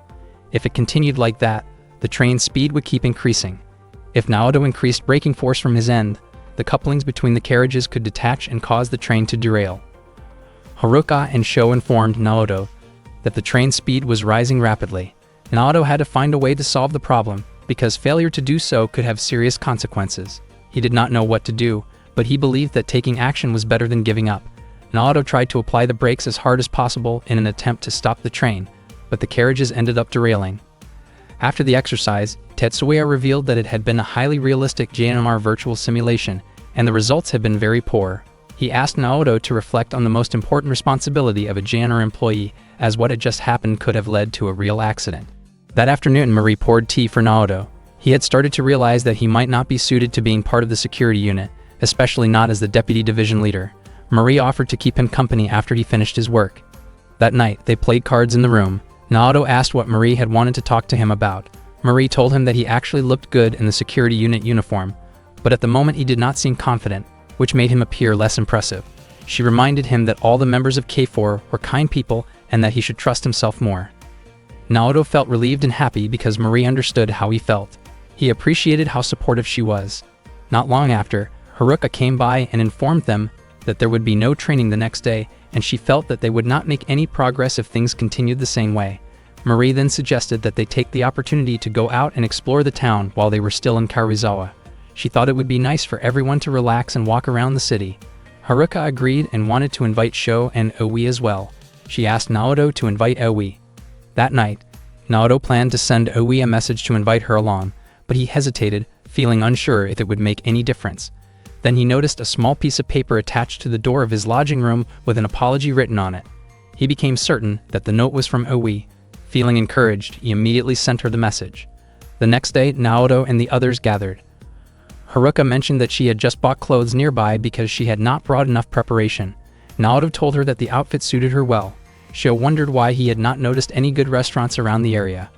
If it continued like that, the train's speed would keep increasing. If Naoto increased braking force from his end, the couplings between the carriages could detach and cause the train to derail. Haruka and Sho informed Naoto that the train's speed was rising rapidly. Naoto had to find a way to solve the problem, because failure to do so could have serious consequences. He did not know what to do, but he believed that taking action was better than giving up. Naoto tried to apply the brakes as hard as possible in an attempt to stop the train, but the carriages ended up derailing. After the exercise, Tetsuya revealed that it had been a highly realistic JNMR virtual simulation, and the results had been very poor. He asked Naoto to reflect on the most important responsibility of a JNR employee, as what had just happened could have led to a real accident. That afternoon, Marie poured tea for Naoto. He had started to realize that he might not be suited to being part of the security unit, especially not as the deputy division leader. Marie offered to keep him company after he finished his work. That night, they played cards in the room. Naoto asked what Marie had wanted to talk to him about. Marie told him that he actually looked good in the security unit uniform, but at the moment he did not seem confident, which made him appear less impressive. She reminded him that all the members of K4 were kind people and that he should trust himself more. Naoto felt relieved and happy because Marie understood how he felt. He appreciated how supportive she was. Not long after, Haruka came by and informed them that there would be no training the next day, and she felt that they would not make any progress if things continued the same way. Marie then suggested that they take the opportunity to go out and explore the town while they were still in Karuizawa. She thought it would be nice for everyone to relax and walk around the city. Haruka agreed and wanted to invite Sho and Oi as well. She asked Naoto to invite Oi. That night, Naoto planned to send Oi a message to invite her along, but he hesitated, feeling unsure if it would make any difference. Then he noticed a small piece of paper attached to the door of his lodging room with an apology written on it. He became certain that the note was from Oi. Feeling encouraged, he immediately sent her the message. The next day, Naoto and the others gathered. Haruka mentioned that she had just bought clothes nearby because she had not brought enough preparation. Naoto told her that the outfit suited her well. Sho wondered why he had not noticed any good restaurants around the area.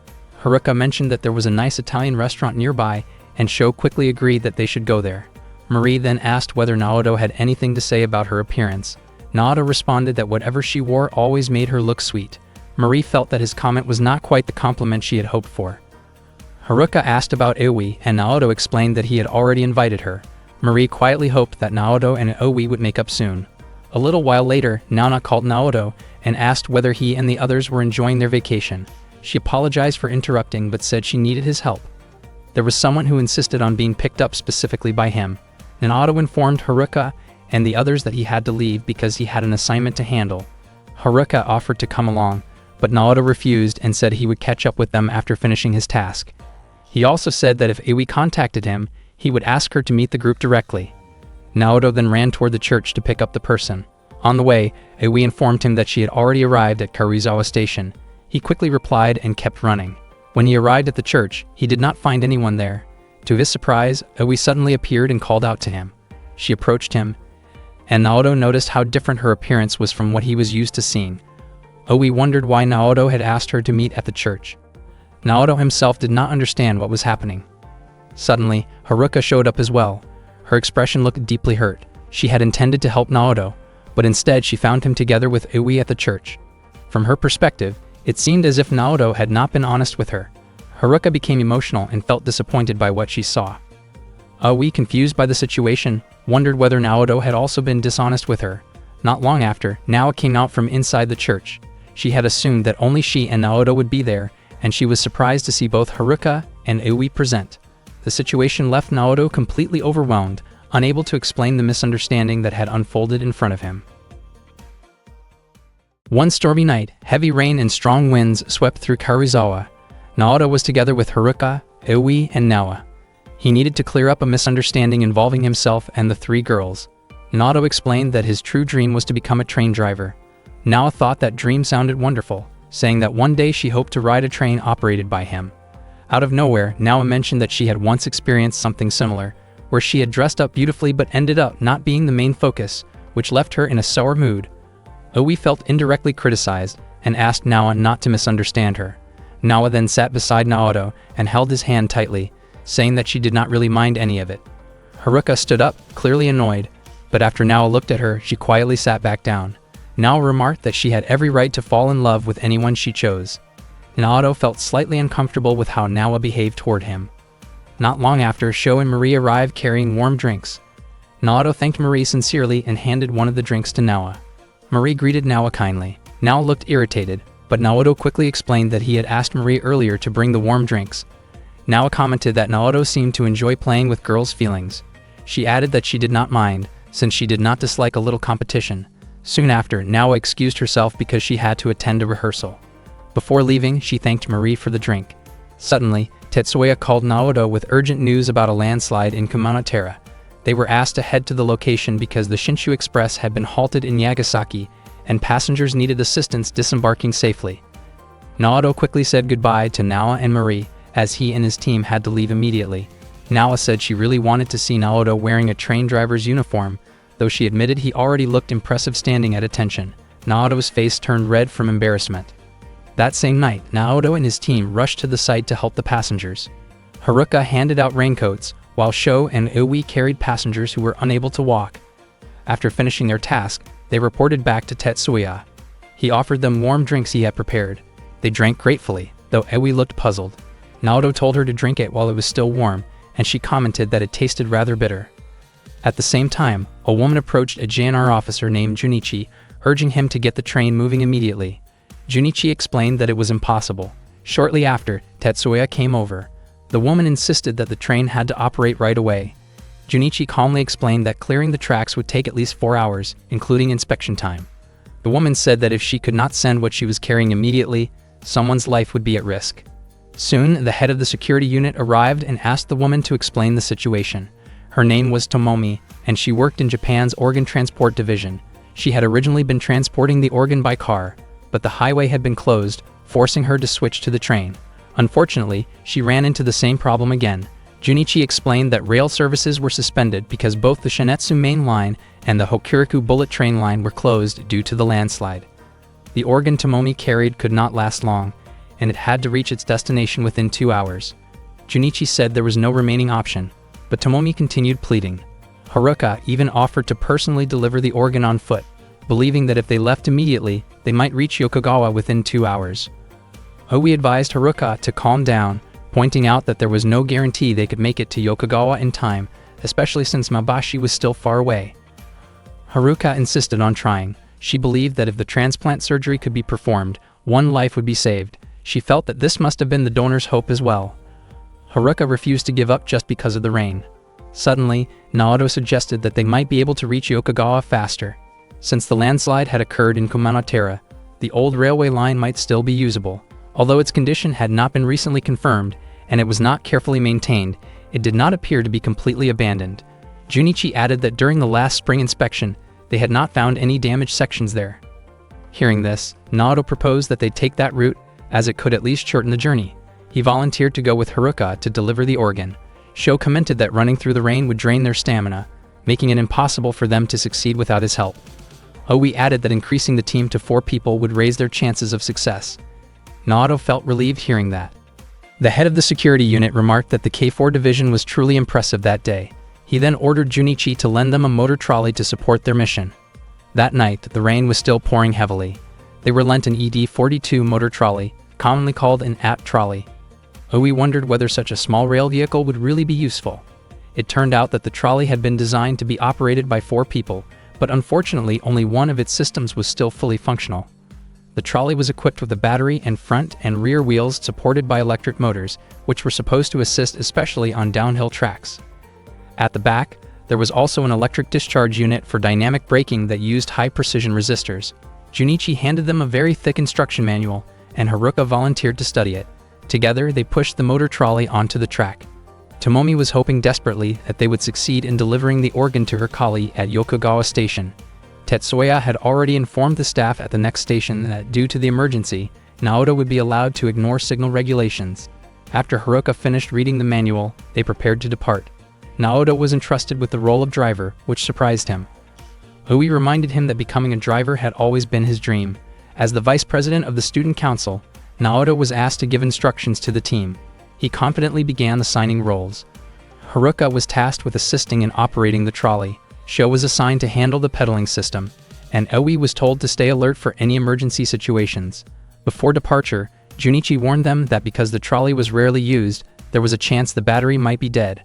Haruka mentioned that there was a nice Italian restaurant nearby, and Sho quickly agreed that they should go there. Marie then asked whether Naoto had anything to say about her appearance. Naoto responded that whatever she wore always made her look sweet. Marie felt that his comment was not quite the compliment she had hoped for. Haruka asked about Oi, and Naoto explained that he had already invited her. Marie quietly hoped that Naoto and Oi would make up soon. A little while later, Naona called Naoto and asked whether he and the others were enjoying their vacation. She apologized for interrupting but said she needed his help. There was someone who insisted on being picked up specifically by him. Naoto informed Haruka and the others that he had to leave because he had an assignment to handle. Haruka offered to come along, but Naoto refused and said he would catch up with them after finishing his task. He also said that if Oi contacted him, he would ask her to meet the group directly. Naoto then ran toward the church to pick up the person. On the way, Oi informed him that she had already arrived at Karuizawa Station. He quickly replied and kept running. When he arrived at the church, he did not find anyone there. To his surprise, Oi suddenly appeared and called out to him. She approached him, and Naoto noticed how different her appearance was from what he was used to seeing. Oi wondered why Naoto had asked her to meet at the church. Naoto himself did not understand what was happening. Suddenly, Haruka showed up as well. Her expression looked deeply hurt. She had intended to help Naoto, but instead she found him together with Oi at the church. From her perspective, it seemed as if Naoto had not been honest with her. Haruka became emotional and felt disappointed by what she saw. Oi, confused by the situation, wondered whether Naoto had also been dishonest with her. Not long after, Naoto came out from inside the church. She had assumed that only she and Naoto would be there, and she was surprised to see both Haruka and Oi present. The situation left Naoto completely overwhelmed, unable to explain the misunderstanding that had unfolded in front of him. One stormy night, heavy rain and strong winds swept through Karuizawa. Naoto was together with Haruka, Oi, and Nawa. He needed to clear up a misunderstanding involving himself and the three girls. Naoto explained that his true dream was to become a train driver. Nawa thought that dream sounded wonderful, saying that one day she hoped to ride a train operated by him. Out of nowhere, Nawa mentioned that she had once experienced something similar, where she had dressed up beautifully but ended up not being the main focus, which left her in a sour mood. Oi felt indirectly criticized and asked Nawa not to misunderstand her. Nawa then sat beside Naoto and held his hand tightly, saying that she did not really mind any of it. Haruka stood up, clearly annoyed, but after Nawa looked at her, she quietly sat back down. Nawa remarked that she had every right to fall in love with anyone she chose. Naoto felt slightly uncomfortable with how Nawa behaved toward him. Not long after, Sho and Marie arrived carrying warm drinks. Naoto thanked Marie sincerely and handed one of the drinks to Nawa. Marie greeted Nawa kindly. Nawa looked irritated, but Naoto quickly explained that he had asked Marie earlier to bring the warm drinks. Nawa commented that Naoto seemed to enjoy playing with girls' feelings. She added that she did not mind, since she did not dislike a little competition. Soon after, Naoto excused herself because she had to attend a rehearsal. Before leaving, she thanked Marie for the drink. Suddenly, Tetsuya called Naoto with urgent news about a landslide in Kumonotera. They were asked to head to the location because the Shinshu Express had been halted in Yagasaki, and passengers needed assistance disembarking safely. Naoto quickly said goodbye to Nawa and Marie, as he and his team had to leave immediately. Nawa said she really wanted to see Naoto wearing a train driver's uniform, though she admitted he already looked impressive standing at attention. Naoto's face turned red from embarrassment. That same night, Naoto and his team rushed to the site to help the passengers. Haruka handed out raincoats, while Sho and Iwi carried passengers who were unable to walk. After finishing their task, they reported back to Tetsuya. He offered them warm drinks he had prepared. They drank gratefully, though Iwi looked puzzled. Naoto told her to drink it while it was still warm, and she commented that it tasted rather bitter. At the same time, a woman approached a JNR officer named Junichi, urging him to get the train moving immediately. Junichi explained that it was impossible. Shortly after, Tetsuya came over. The woman insisted that the train had to operate right away. Junichi calmly explained that clearing the tracks would take at least 4 hours, including inspection time. The woman said that if she could not send what she was carrying immediately, someone's life would be at risk. Soon, the head of the security unit arrived and asked the woman to explain the situation. Her name was Tomomi, and she worked in Japan's organ transport division. She had originally been transporting the organ by car, but the highway had been closed, forcing her to switch to the train. Unfortunately, she ran into the same problem again. Junichi explained that rail services were suspended because both the Shinetsu main line and the Hokuriku bullet train line were closed due to the landslide. The organ Tomomi carried could not last long, and it had to reach its destination within 2 hours. Junichi said there was no remaining option, but Tomomi continued pleading. Haruka even offered to personally deliver the organ on foot, believing that if they left immediately, they might reach Yokogawa within 2 hours. Oe advised Haruka to calm down, pointing out that there was no guarantee they could make it to Yokogawa in time, especially since Mabashi was still far away. Haruka insisted on trying. She believed that if the transplant surgery could be performed, one life would be saved. She felt that this must have been the donor's hope as well. Haruka refused to give up just because of the rain. Suddenly, Naoto suggested that they might be able to reach Yokogawa faster. Since the landslide had occurred in Kumonotera, the old railway line might still be usable. Although its condition had not been recently confirmed, and it was not carefully maintained, it did not appear to be completely abandoned. Junichi added that during the last spring inspection, they had not found any damaged sections there. Hearing this, Naoto proposed that they take that route, as it could at least shorten the journey. He volunteered to go with Haruka to deliver the organ. Sho commented that running through the rain would drain their stamina, making it impossible for them to succeed without his help. Oe added that increasing the team to 4 people would raise their chances of success. Naoto felt relieved hearing that. The head of the security unit remarked that the K4 division was truly impressive that day. He then ordered Junichi to lend them a motor trolley to support their mission. That night, the rain was still pouring heavily. They were lent an ED-42 motor trolley, commonly called an AT trolley. Oe wondered whether such a small rail vehicle would really be useful. It turned out that the trolley had been designed to be operated by 4 people, but unfortunately only one of its systems was still fully functional. The trolley was equipped with a battery and front and rear wheels supported by electric motors, which were supposed to assist especially on downhill tracks. At the back, there was also an electric discharge unit for dynamic braking that used high-precision resistors. Junichi handed them a very thick instruction manual, and Haruka volunteered to study it. Together, they pushed the motor trolley onto the track. Tomomi was hoping desperately that they would succeed in delivering the organ to her colleague at Yokogawa Station. Tetsuya had already informed the staff at the next station that due to the emergency, Naoto would be allowed to ignore signal regulations. After Haruka finished reading the manual, they prepared to depart. Naoto was entrusted with the role of driver, which surprised him. Oe reminded him that becoming a driver had always been his dream. As the vice president of the student council, Naoto was asked to give instructions to the team. He confidently began assigning roles. Haruka was tasked with assisting in operating the trolley. Sho was assigned to handle the pedaling system, and Oe was told to stay alert for any emergency situations. Before departure, Junichi warned them that because the trolley was rarely used, there was a chance the battery might be dead.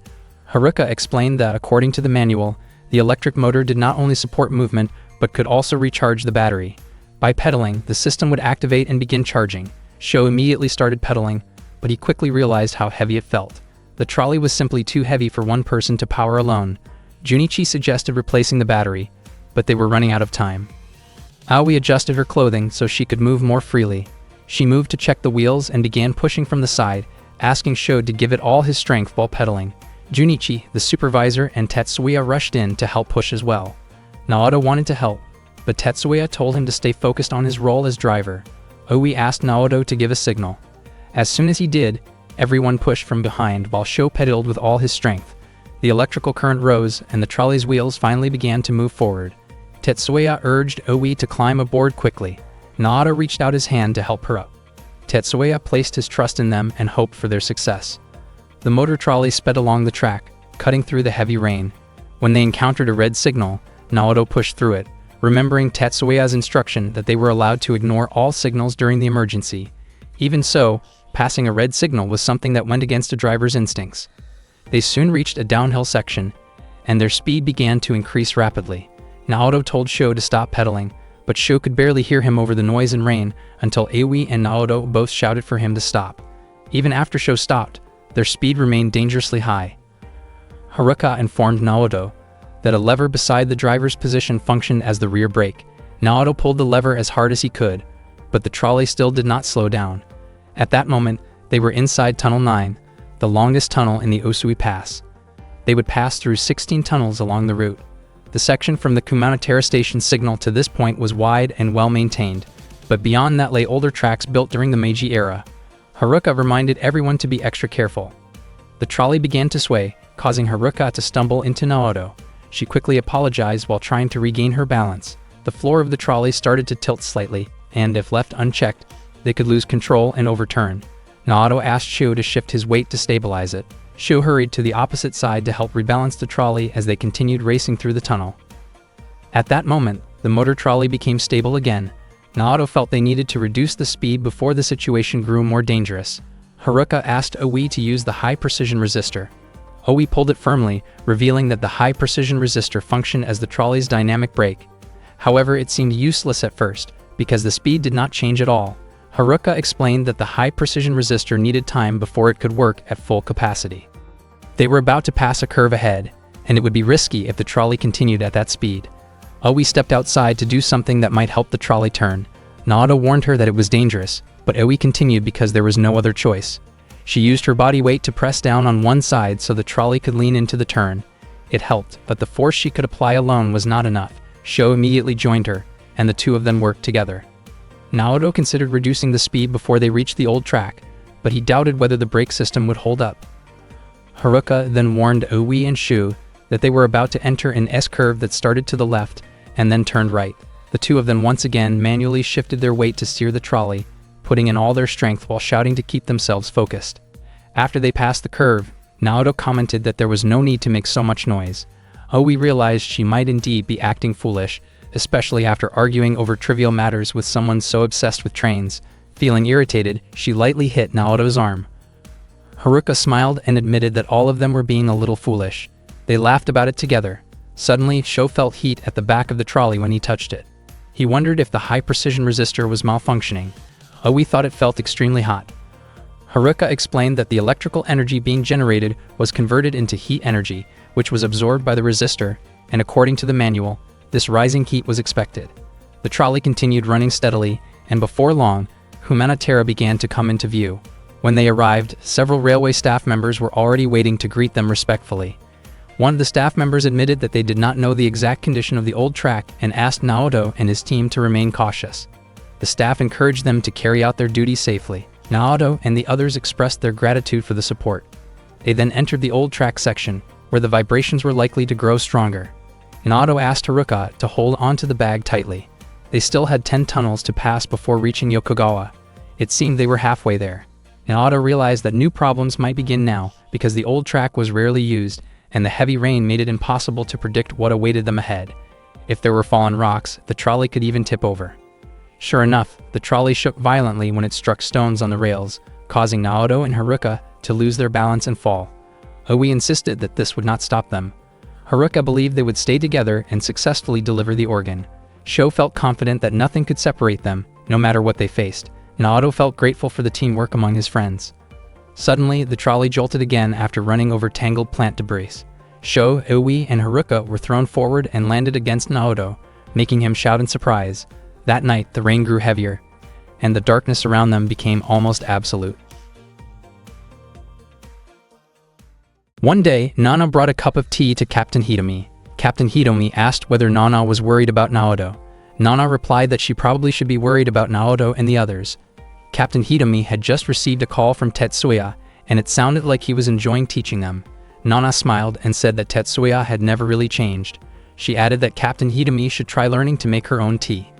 Haruka explained that according to the manual, the electric motor did not only support movement, but could also recharge the battery. By pedaling, the system would activate and begin charging. Sho immediately started pedaling, but he quickly realized how heavy it felt. The trolley was simply too heavy for one person to power alone. Junichi suggested replacing the battery, but they were running out of time. Aoi adjusted her clothing so she could move more freely. She moved to check the wheels and began pushing from the side, asking Sho to give it all his strength while pedaling. Junichi, the supervisor, and Tetsuya rushed in to help push as well. Naoto wanted to help, but Tetsuya told him to stay focused on his role as driver. Aoi asked Naoto to give a signal. As soon as he did, everyone pushed from behind while Sho pedaled with all his strength. The electrical current rose, and the trolley's wheels finally began to move forward. Tetsuya urged Aoi to climb aboard quickly. Naoto reached out his hand to help her up. Tetsuya placed his trust in them and hoped for their success. The motor trolley sped along the track, cutting through the heavy rain. When they encountered a red signal, Naoto pushed through it, remembering Tetsuya's instruction that they were allowed to ignore all signals during the emergency. Even so, passing a red signal was something that went against a driver's instincts. They soon reached a downhill section, and their speed began to increase rapidly. Naoto told Sho to stop pedaling, but Sho could barely hear him over the noise and rain until Aoi and Naoto both shouted for him to stop. Even after Sho stopped, their speed remained dangerously high. Haruka informed Naoto that a lever beside the driver's position functioned as the rear brake. Naoto pulled the lever as hard as he could, but the trolley still did not slow down. At that moment, they were inside Tunnel 9, the longest tunnel in the Osui Pass. They would pass through 16 tunnels along the route. The section from the Kumonotera station signal to this point was wide and well maintained, but beyond that lay older tracks built during the Meiji era. Haruka reminded everyone to be extra careful. The trolley began to sway, causing Haruka to stumble into Naoto. She quickly apologized while trying to regain her balance. The floor of the trolley started to tilt slightly, and if left unchecked, they could lose control and overturn. Naoto asked Sho to shift his weight to stabilize it. Sho hurried to the opposite side to help rebalance the trolley as they continued racing through the tunnel. At that moment, the motor trolley became stable again. Naoto felt they needed to reduce the speed before the situation grew more dangerous. Haruka asked Aoi to use the high-precision resistor. Aoi pulled it firmly, revealing that the high-precision resistor functioned as the trolley's dynamic brake. However, it seemed useless at first, because the speed did not change at all. Haruka explained that the high-precision resistor needed time before it could work at full capacity. They were about to pass a curve ahead, and it would be risky if the trolley continued at that speed. Aoi stepped outside to do something that might help the trolley turn. Naoto warned her that it was dangerous, but Aoi continued because there was no other choice. She used her body weight to press down on one side so the trolley could lean into the turn. It helped, but the force she could apply alone was not enough. Sho immediately joined her, and the two of them worked together. Naoto considered reducing the speed before they reached the old track, but he doubted whether the brake system would hold up. Haruka then warned Aoi and Sho that they were about to enter an S-curve that started to the left and then turned right. The two of them once again manually shifted their weight to steer the trolley, putting in all their strength while shouting to keep themselves focused. After they passed the curve, Naoto commented that there was no need to make so much noise. Aoi realized she might indeed be acting foolish, especially after arguing over trivial matters with someone so obsessed with trains. Feeling irritated, she lightly hit Naoto's arm. Haruka smiled and admitted that all of them were being a little foolish. They laughed about it together. Suddenly, Sho felt heat at the back of the trolley when he touched it. He wondered if the high-precision resistor was malfunctioning. Aoi thought it felt extremely hot. Haruka explained that the electrical energy being generated was converted into heat energy, which was absorbed by the resistor, and according to the manual, this rising heat was expected. The trolley continued running steadily, and before long, Kumonotera began to come into view. When they arrived, several railway staff members were already waiting to greet them respectfully. One of the staff members admitted that they did not know the exact condition of the old track and asked Naoto and his team to remain cautious. The staff encouraged them to carry out their duties safely. Naoto and the others expressed their gratitude for the support. They then entered the old track section, where the vibrations were likely to grow stronger. Naoto asked Haruka to hold onto the bag tightly. They still had 10 tunnels to pass before reaching Yokogawa. It seemed they were halfway there. Naoto realized that new problems might begin now, because the old track was rarely used, and the heavy rain made it impossible to predict what awaited them ahead. If there were fallen rocks, the trolley could even tip over. Sure enough, the trolley shook violently when it struck stones on the rails, causing Naoto and Haruka to lose their balance and fall. Aoi insisted that this would not stop them. Haruka believed they would stay together and successfully deliver the organ. Sho felt confident that nothing could separate them, no matter what they faced. Naoto felt grateful for the teamwork among his friends. Suddenly, the trolley jolted again after running over tangled plant debris. Sho, Oi, and Haruka were thrown forward and landed against Naoto, making him shout in surprise. That night, the rain grew heavier, and the darkness around them became almost absolute. One day, Nana brought a cup of tea to Captain Hitomi. Captain Hitomi asked whether Nana was worried about Naoto. Nana replied that she probably should be worried about Naoto and the others. Captain Hitomi had just received a call from Tetsuya, and it sounded like he was enjoying teaching them. Nana smiled and said that Tetsuya had never really changed. She added that Captain Hitomi should try learning to make her own tea.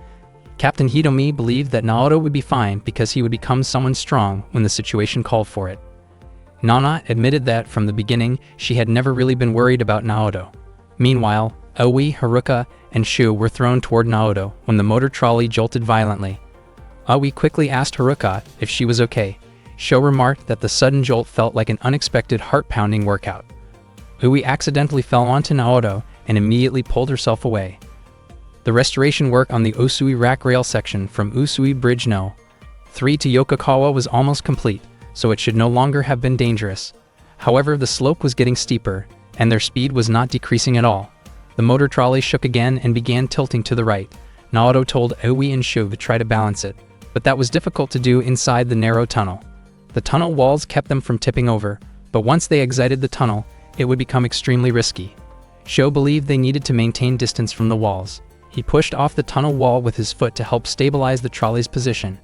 Captain Hitomi believed that Naoto would be fine because he would become someone strong when the situation called for it. Nana admitted that from the beginning she had never really been worried about Naoto. Meanwhile, Oi, Haruka, and Shu were thrown toward Naoto when the motor trolley jolted violently. Oi quickly asked Haruka if she was okay. Shu remarked that the sudden jolt felt like an unexpected heart-pounding workout. Oi accidentally fell onto Naoto and immediately pulled herself away. The restoration work on the Usui rack rail section from Usui Bridge No. 3 to Yokokawa was almost complete, so it should no longer have been dangerous. However, the slope was getting steeper, and their speed was not decreasing at all. The motor trolley shook again and began tilting to the right. Naoto told Oi and Shu to try to balance it, but that was difficult to do inside the narrow tunnel. The tunnel walls kept them from tipping over, but once they exited the tunnel, it would become extremely risky. Shu believed they needed to maintain distance from the walls. He pushed off the tunnel wall with his foot to help stabilize the trolley's position.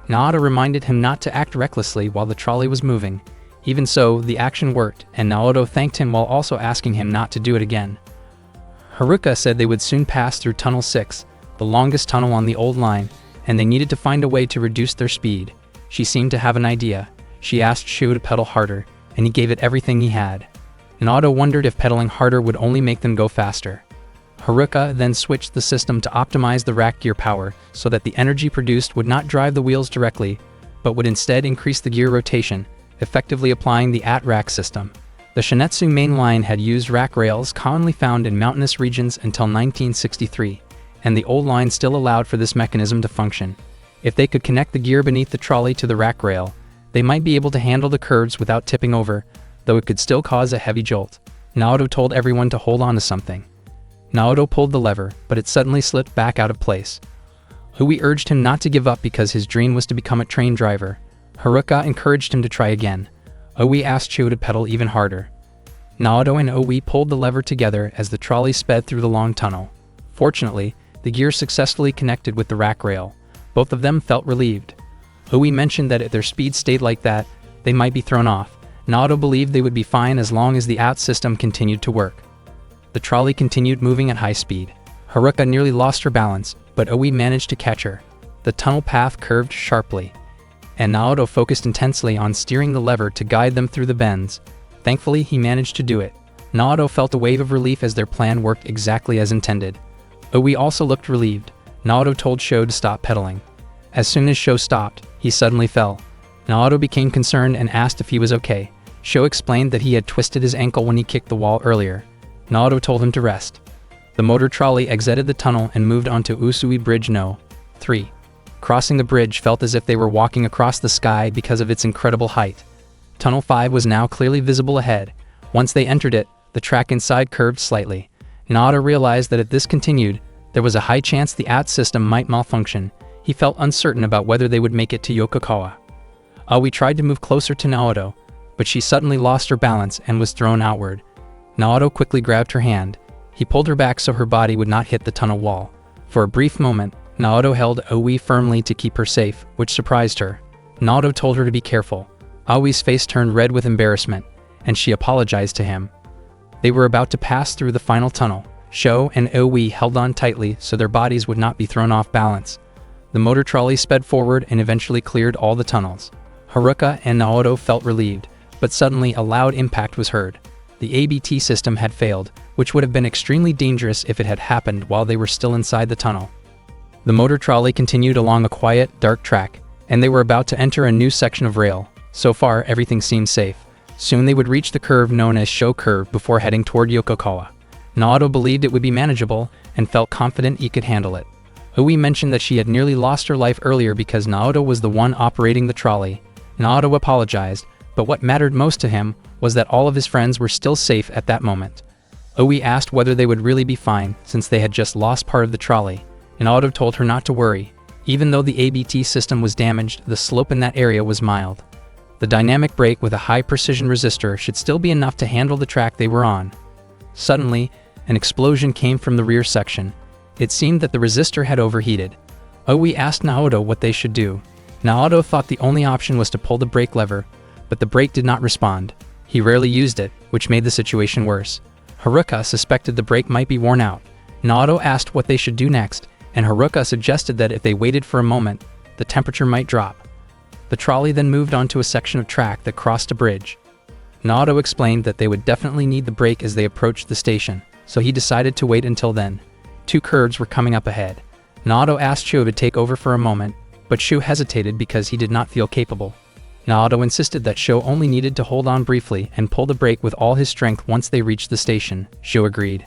Naoto reminded him not to act recklessly while the trolley was moving. Even so, the action worked, and Naoto thanked him while also asking him not to do it again. Haruka said they would soon pass through Tunnel 6, the longest tunnel on the old line, and they needed to find a way to reduce their speed. She seemed to have an idea. She asked Shu to pedal harder, and he gave it everything he had. Naoto wondered if pedaling harder would only make them go faster. Haruka then switched the system to optimize the rack gear power so that the energy produced would not drive the wheels directly, but would instead increase the gear rotation, effectively applying the at-rack system. The Shinetsu main line had used rack rails commonly found in mountainous regions until 1963, and the old line still allowed for this mechanism to function. If they could connect the gear beneath the trolley to the rack rail, they might be able to handle the curves without tipping over, though it could still cause a heavy jolt. Naoto told everyone to hold on to something. Naoto pulled the lever, but it suddenly slipped back out of place. Hui urged him not to give up because his dream was to become a train driver. Haruka encouraged him to try again. Oi asked Shu to pedal even harder. Naoto and Oi pulled the lever together as the trolley sped through the long tunnel. Fortunately, the gear successfully connected with the rack rail. Both of them felt relieved. Oi mentioned that if their speed stayed like that, they might be thrown off. Naoto believed they would be fine as long as the out system continued to work. The trolley continued moving at high speed. Haruka nearly lost her balance, but Oi managed to catch her. The tunnel path curved sharply, and Naoto focused intensely on steering the lever to guide them through the bends. Thankfully, he managed to do it. Naoto felt a wave of relief as their plan worked exactly as intended. Oi also looked relieved. Naoto told Sho to stop pedaling. As soon as Sho stopped, he suddenly fell. Naoto became concerned and asked if he was okay. Sho explained that he had twisted his ankle when he kicked the wall earlier. Naoto told him to rest. The motor trolley exited the tunnel and moved onto Usui Bridge No. 3. Crossing the bridge felt as if they were walking across the sky because of its incredible height. Tunnel 5 was now clearly visible ahead. Once they entered it, the track inside curved slightly. Naoto realized that if this continued, there was a high chance the out system might malfunction. He felt uncertain about whether they would make it to Yokokawa. Oi tried to move closer to Naoto, but she suddenly lost her balance and was thrown outward. Naoto quickly grabbed her hand. He pulled her back so her body would not hit the tunnel wall. For a brief moment, Naoto held Oi firmly to keep her safe, which surprised her. Naoto told her to be careful. Oi's face turned red with embarrassment, and she apologized to him. They were about to pass through the final tunnel. Sho and Oi held on tightly so their bodies would not be thrown off balance. The motor trolley sped forward and eventually cleared all the tunnels. Haruka and Naoto felt relieved, but suddenly a loud impact was heard. The ABT system had failed, which would have been extremely dangerous if it had happened while they were still inside the tunnel. The motor trolley continued along a quiet, dark track, and they were about to enter a new section of rail. So far, everything seemed safe. Soon they would reach the curve known as Sho Curve before heading toward Yokokawa. Naoto believed it would be manageable and felt confident he could handle it. Oi mentioned that she had nearly lost her life earlier because Naoto was the one operating the trolley. Naoto apologized, but what mattered most to him was that all of his friends were still safe at that moment. Owie asked whether they would really be fine since they had just lost part of the trolley, and Otto told her not to worry. Even though the ABT system was damaged, the slope in that area was mild. The dynamic brake with a high-precision resistor should still be enough to handle the track they were on. Suddenly, an explosion came from the rear section. It seemed that the resistor had overheated. Owie asked Naoto what they should do. Naoto thought the only option was to pull the brake lever, but the brake did not respond. He rarely used it, which made the situation worse. Haruka suspected the brake might be worn out. Naoto asked what they should do next, and Haruka suggested that if they waited for a moment, the temperature might drop. The trolley then moved onto a section of track that crossed a bridge. Naoto explained that they would definitely need the brake as they approached the station, so he decided to wait until then. 2 curves were coming up ahead. Naoto asked Shu to take over for a moment, but Shu hesitated because he did not feel capable. Naoto insisted that Shu only needed to hold on briefly and pull the brake with all his strength once they reached the station. Shu agreed.